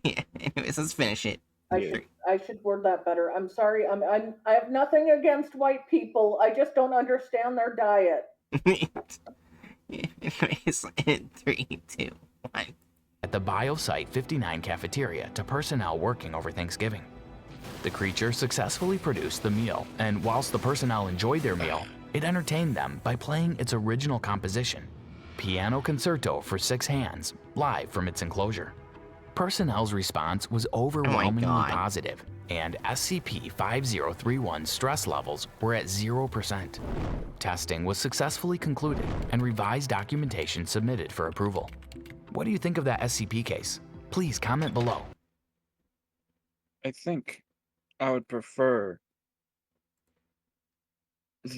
Yeah. Anyways, let's finish it. I Yeah. should I should word that better. I'm sorry. I have nothing against white people. I just don't understand their diet. Anyways, in 3, 2, 1. At the BioSite 59 cafeteria to personnel working over Thanksgiving. The creature successfully produced the meal, and whilst the personnel enjoyed their meal, it entertained them by playing its original composition, piano concerto for 6 hands, live from its enclosure. Personnel's response was overwhelmingly God. positive, and SCP-5031 stress levels were at 0%. Testing was successfully concluded, and revised documentation submitted for approval. What do you think of that SCP case? Please comment below. I think I would prefer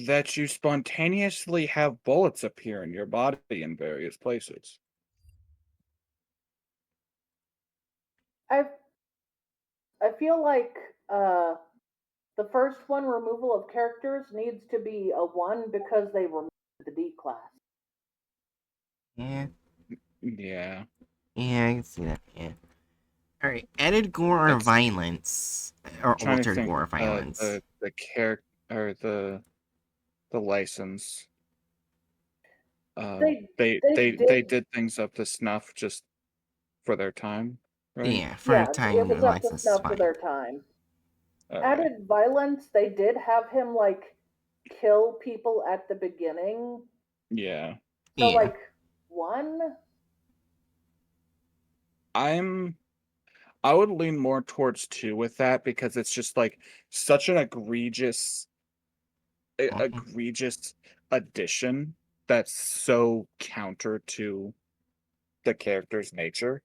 that you spontaneously have bullets appear in your body in various places. I feel like the first one, removal of characters, needs to be a 1 because they removed the D class. Yeah. Yeah. Yeah, I can see that. Yeah. Alright, added gore or That's- violence. Or Trying to altered think, gore or violence. the character or the license. They They did, did things up to snuff just for their time, right? Yeah, for yeah, a time, it was up to license is snuff for fine. their time. Okay. Added violence, they did have him like kill people at the beginning. Yeah. So Yeah. like 1? I would lean more towards 2 with that because it's just like such an egregious egregious addition that's so counter to the character's nature.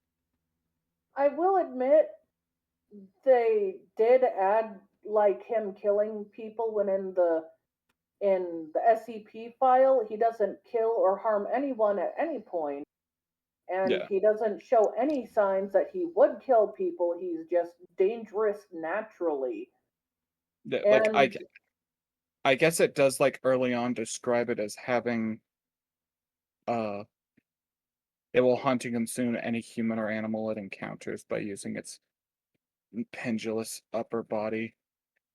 I will admit they did add like him killing people when in the SCP file he doesn't kill or harm anyone at any point, and Yeah. he doesn't show any signs that he would kill people. He's just dangerous naturally. Like And I guess it does like early on describe it as having uh it will hunt and consume any human or animal it encounters by using its pendulous upper body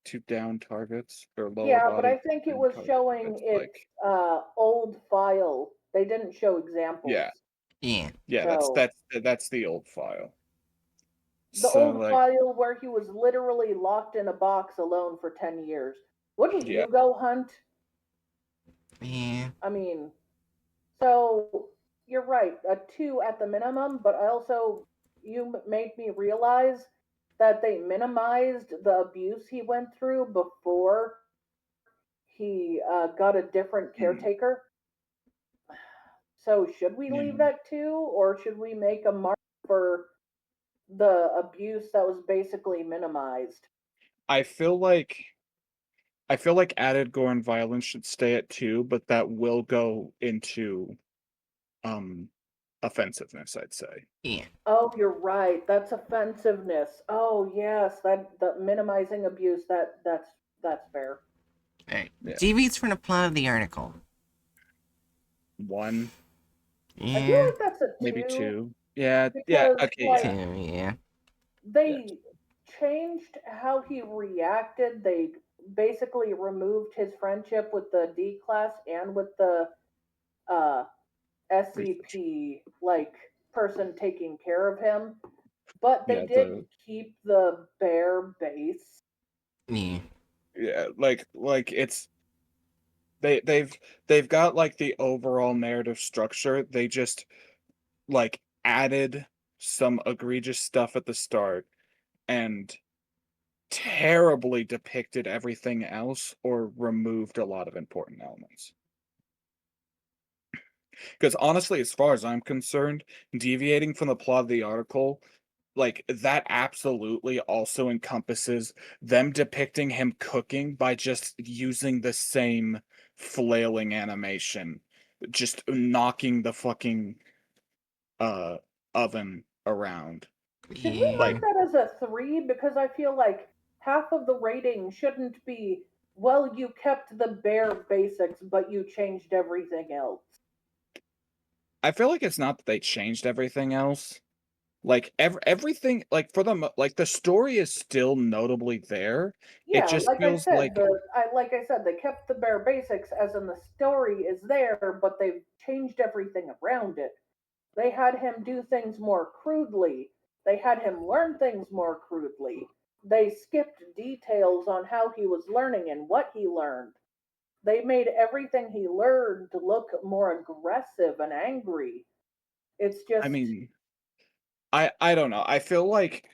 to down targets or lower yeah, but body I to think it down was targets. showing its Like old file. They didn't show examples. yeah. Yeah. Yeah, So that's the old file. the So old like file where he was literally locked in a box alone for 10 years. Wouldn't yeah. you go hunt? Yeah. I mean, so you're right, a 2 at the minimum, but you made me realize that they minimized the abuse he went through before he got a different Mhm. caretaker. So should we leave Yeah. that 2, or should we make a mark for the abuse that was basically minimized? I feel like I feel like added gore and violence should stay at 2, but that will go into um offensiveness, I'd say. Yeah. Oh, you're right. That's offensiveness. Oh, yes, that minimizing abuse. That's fair. Alright. Yeah. Deviates from the plot of the article. 1, I feel Yeah. like that's a maybe 2 2. Yeah, because okay, like yeah. 2, yeah. Yeah. they changed how he reacted. They basically removed his friendship with the D class and with the uh, SCP like person taking care of him, but they Yeah, did keep the bare base. Yeah. like it's they've got like the overall narrative structure. They just like added some egregious stuff at the start and terribly depicted everything else or removed a lot of important elements. Because honestly, as far as I'm concerned, deviating from the plot of the article, like that absolutely also encompasses them depicting him cooking by just using the same flailing animation, just knocking the fucking uh oven around. Should we mark Yeah. that as a 3? Because I feel like half of the rating shouldn't be, well, you kept the bare basics, but you changed everything else. I feel like it's not that they changed everything else. Like everything, like for the like the story is still notably there. It Yeah, just feels like like I said, they kept the bare basics, as in the story is there, but they've changed everything around it. They had him do things more crudely. They had him learn things more crudely. They skipped details on how he was learning and what he learned. They made everything he learned to look more aggressive and angry. It's I just mean, I don't know. I feel like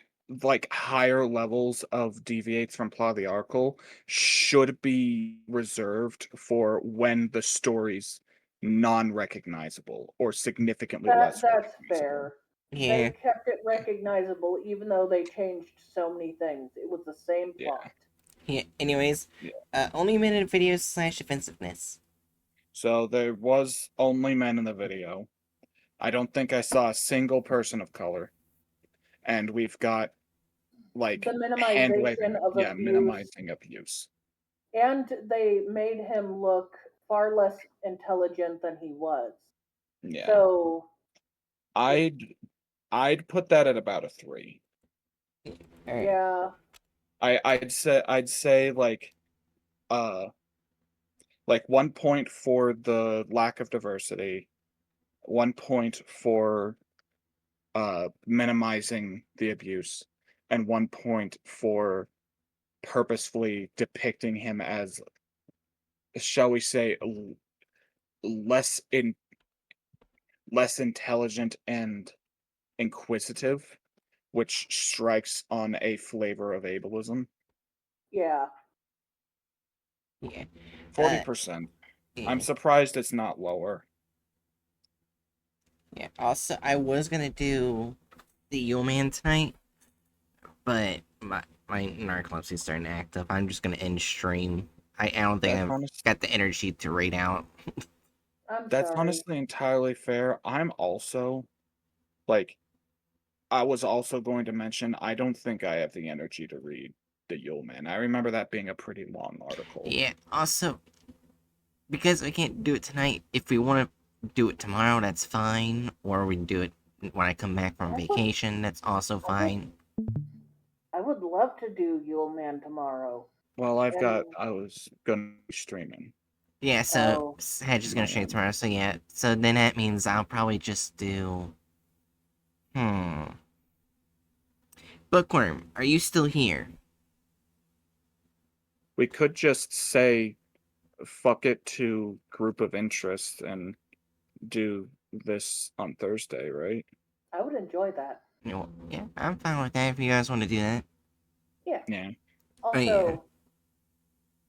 higher levels of deviates from plot of the article should be reserved for when the story's non-recognizable or significantly less that's recognizable. fair. They Yeah, kept it recognizable even though they changed so many things. It was the same Yeah, plot. yeah. Anyways, yeah. only minute videos slash offensiveness. So there was only men in the video. I don't think I saw a single person of color. And we've got The like hand minimization waving, of yeah, abuse, minimizing abuse. and they made him look far less intelligent than he was. Yeah. So, it, I'd put that at about a 3. All right. yeah, I'd say uh 1 point for the lack of diversity, 1 point for minimizing the abuse, and 1 point for purposefully depicting him as, shall we say, less in less intelligent and inquisitive, which strikes on a flavor of ableism. yeah. Yeah. 40%. I'm Yeah. surprised it's not lower. Yeah. Also, I was gonna do the Yule Man tonight, but my narcolepsy's starting to act up. I'm just gonna end stream. I don't think That's I've honest. got the energy to raid out. I'm That's sorry. honestly entirely fair. I'm also like I was also going to mention I don't think I have the energy to read the Yule Man. I remember that being a pretty long article. Yeah. Also, because I can't do it tonight, if we want to do it tomorrow, that's fine. Or we can do it when I come back from I would, vacation. That's also I would, fine. I would love to do Yule Man tomorrow. Well, And I was gonna be streaming Yeah. So oh, Hedge is on gonna my stream end. tomorrow. So yeah. So then that means I'll probably just do. Bookworm, are you still here? We could just say fuck it to group of interest and do this on Thursday, right? I would enjoy that. Yeah, I'm fine with that if you guys want to do that. Yeah. Yeah. Oh yeah. Also,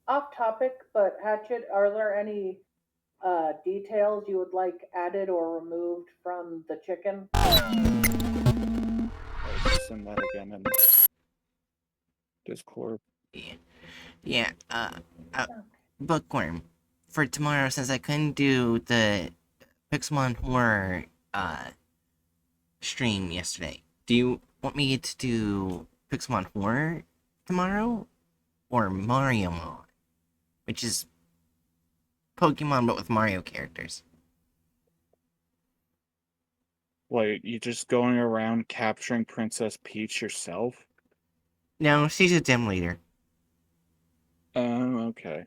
off topic, but Hatchet, are there any details you would like added or removed from the chicken? Let's send that again in Discord. Yeah. Yeah. Bookworm. For tomorrow, since I couldn't do the Pixelmon horror stream yesterday, do you want me to do Pixelmon horror tomorrow? Or Mario Mon? Which is Pokemon but with Mario characters. Like, you just going around capturing Princess Peach yourself? No, she's a gym leader. Oh, okay.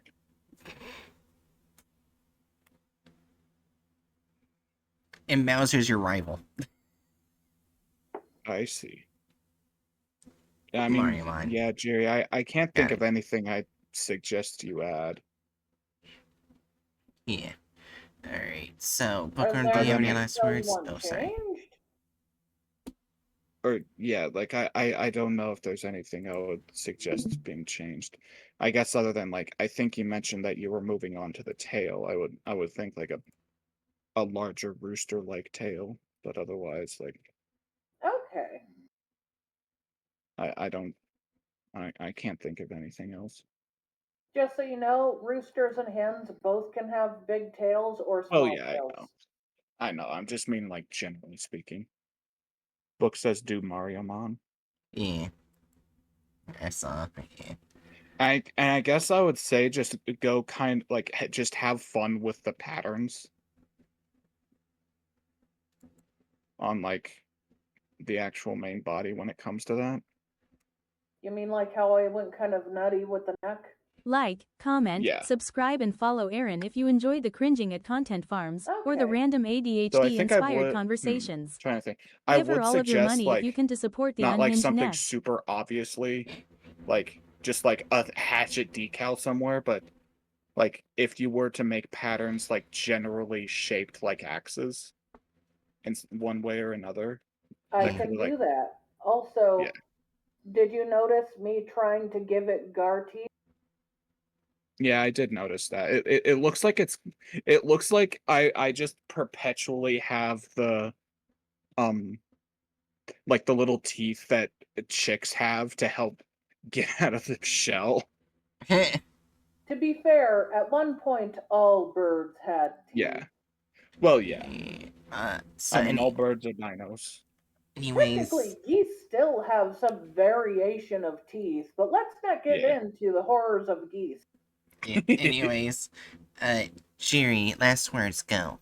And Bowser's your rival. I see. I mean, Mario Mon. yeah, Jerry, I can't think Got of it. anything I'd suggest you add. Yeah. Alright, so, Are Bookworm, do there you have Other any things than, last still you words? want Oh, sorry. changed? or yeah, like I don't know if there's anything I would suggest being changed. I guess other than like I think you mentioned that you were moving on to the tail. I would think like a larger rooster like tail, but otherwise like Okay. I don't I can't think of anything else. Just so you know, roosters and hens both can have big tails or Oh small yeah, I tails. know. I know. I'm just mean like generally speaking. Book says do Mario Mon. Yeah, I saw. Yeah. I guess I would say just go kind like just have fun with the patterns on like the actual main body when it comes to that. You mean like how I went kind of nutty with the neck? Like, comment, Yeah. subscribe and follow Aaron if you enjoyed the cringing at content farms or the Okay. random So I ADHD think I inspired would conversations. trying to think. I Give her would all of your suggest money if you like can to support the not like unhinged something nest. super obviously like just like a hatchet decal somewhere, but Like, if you were to make patterns, like, generally shaped like axes in one way or another, I that could can be, like, do that. Also, yeah. did you notice me trying to give it gar teeth? Yeah, I did notice that. It looks like it looks like I just perpetually have the, um, like, the little teeth that chicks have to help get out of the shell. To be fair, at one point all birds had teeth. Yeah. Well, yeah. So I mean, all birds are dinos. anyways, Technically, geese still have some variation of teeth, but let's not get Yeah. into the horrors of geese. yeah, anyways, Jerry, last words go.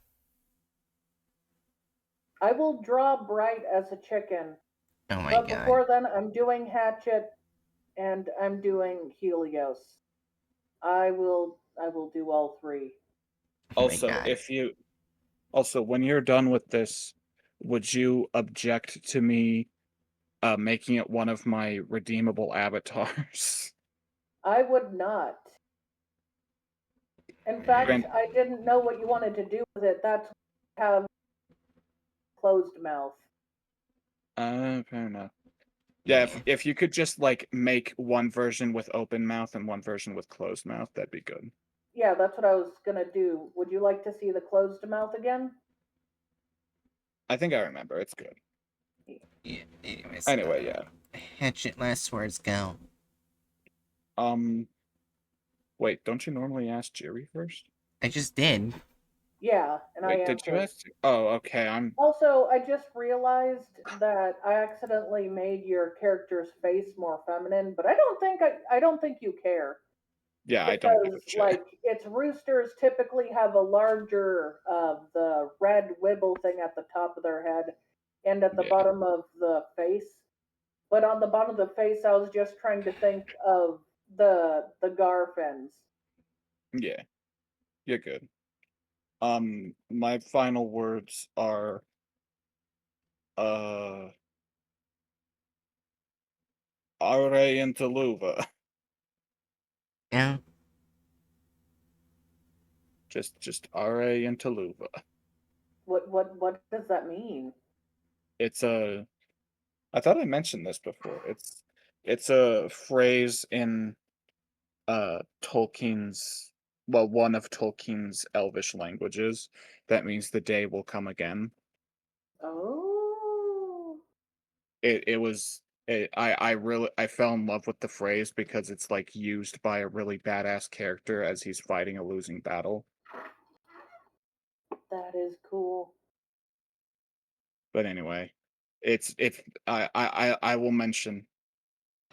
I will draw Bright as a chicken, Oh my but god. before then, I'm doing Hatchet and I'm doing Helios. I will do all three. Oh my Also, god. when you're done with this, would you object to me making it one of my redeemable avatars? I would not. In fact, Grant, I didn't know what you wanted to do with it. That's why I have closed mouth. fair enough. Yeah, if you could just like make one version with open mouth and one version with closed mouth, that'd be good. Yeah, that's what I was gonna do. Would you like to see the closed mouth again? I think I remember. It's good. Yeah, anyways. Anyway, yeah. Hatchet, last words go. Wait, don't you normally ask Jerry first? I just did. Yeah, and I Wait, did you answered. ask? Oh, okay. Also, I just realized that I accidentally made your character's face more feminine, but I don't think you care. Yeah, I don't give a Because shit. like its roosters typically have a larger the red wibble thing at the top of their head and at the Yeah. bottom of the face. But on the bottom of the face, I was just trying to think of the Garfins. Yeah, you're good. My final words are uh Are into Luva. Yeah. Just Are into Luva. What does that mean? It's a I thought I mentioned this before. It's a phrase in Tolkien's one of Tolkien's Elvish languages that means the day will come again. Oh, It was I fell in love with the phrase because it's like used by a really badass character as he's fighting a losing battle. that is cool. But anyway, it's I will mention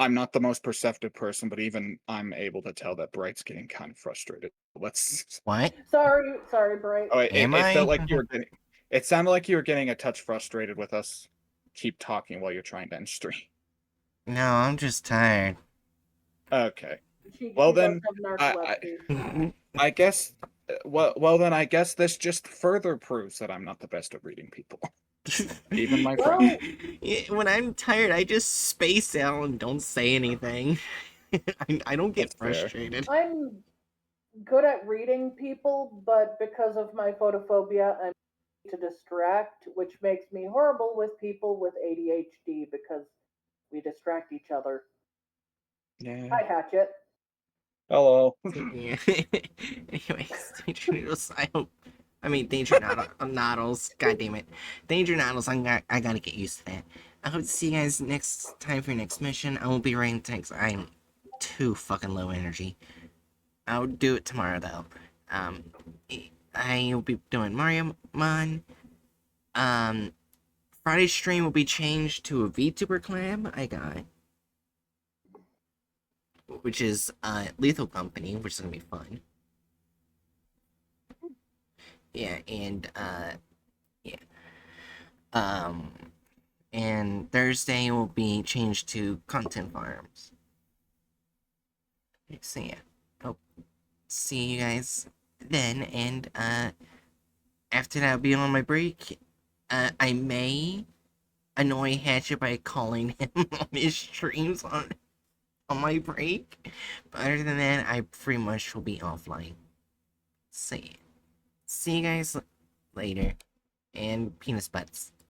I'm not the most perceptive person, but even I'm able to tell that Bright's getting kind of frustrated. Let's. What? Sorry, Bright. Oh, Am it felt I? like you were getting. It sounded like you were getting a touch frustrated with us. Keep talking while you're trying to end stream. No, I'm just tired. Okay. She Well does then, have I narcolepsy. I guess. Well then, I guess this just further proves that I'm not the best at reading people, even my Well, friends. When I'm tired, I just space out and don't say anything. I don't get That's fair. frustrated. I'm good at reading people, but because of my photophobia, I'm to distract, which makes me horrible with people with ADHD because we distract each other. Yeah. Hi, Hatchet. Hello. Yeah. Anyways, Danger Noodles, Danger Noodles, god damn it. Danger Noodles, I gotta get used to that. I hope to see you guys next time for your next mission. I won't be writing things. I'm too fucking low energy. I'll do it tomorrow, though. I will be doing Mario Mon. Friday's stream will be changed to a VTuber collab I got, which is Lethal Company, which is gonna be fun. Yeah, and yeah. And Thursday will be changed to Content Farms. So yeah, hope see you guys then, and after that I'll be on my break. I may annoy Hatchet by calling him on his streams on my break, but other than that, I pretty much will be offline. see you guys later, and penis butts.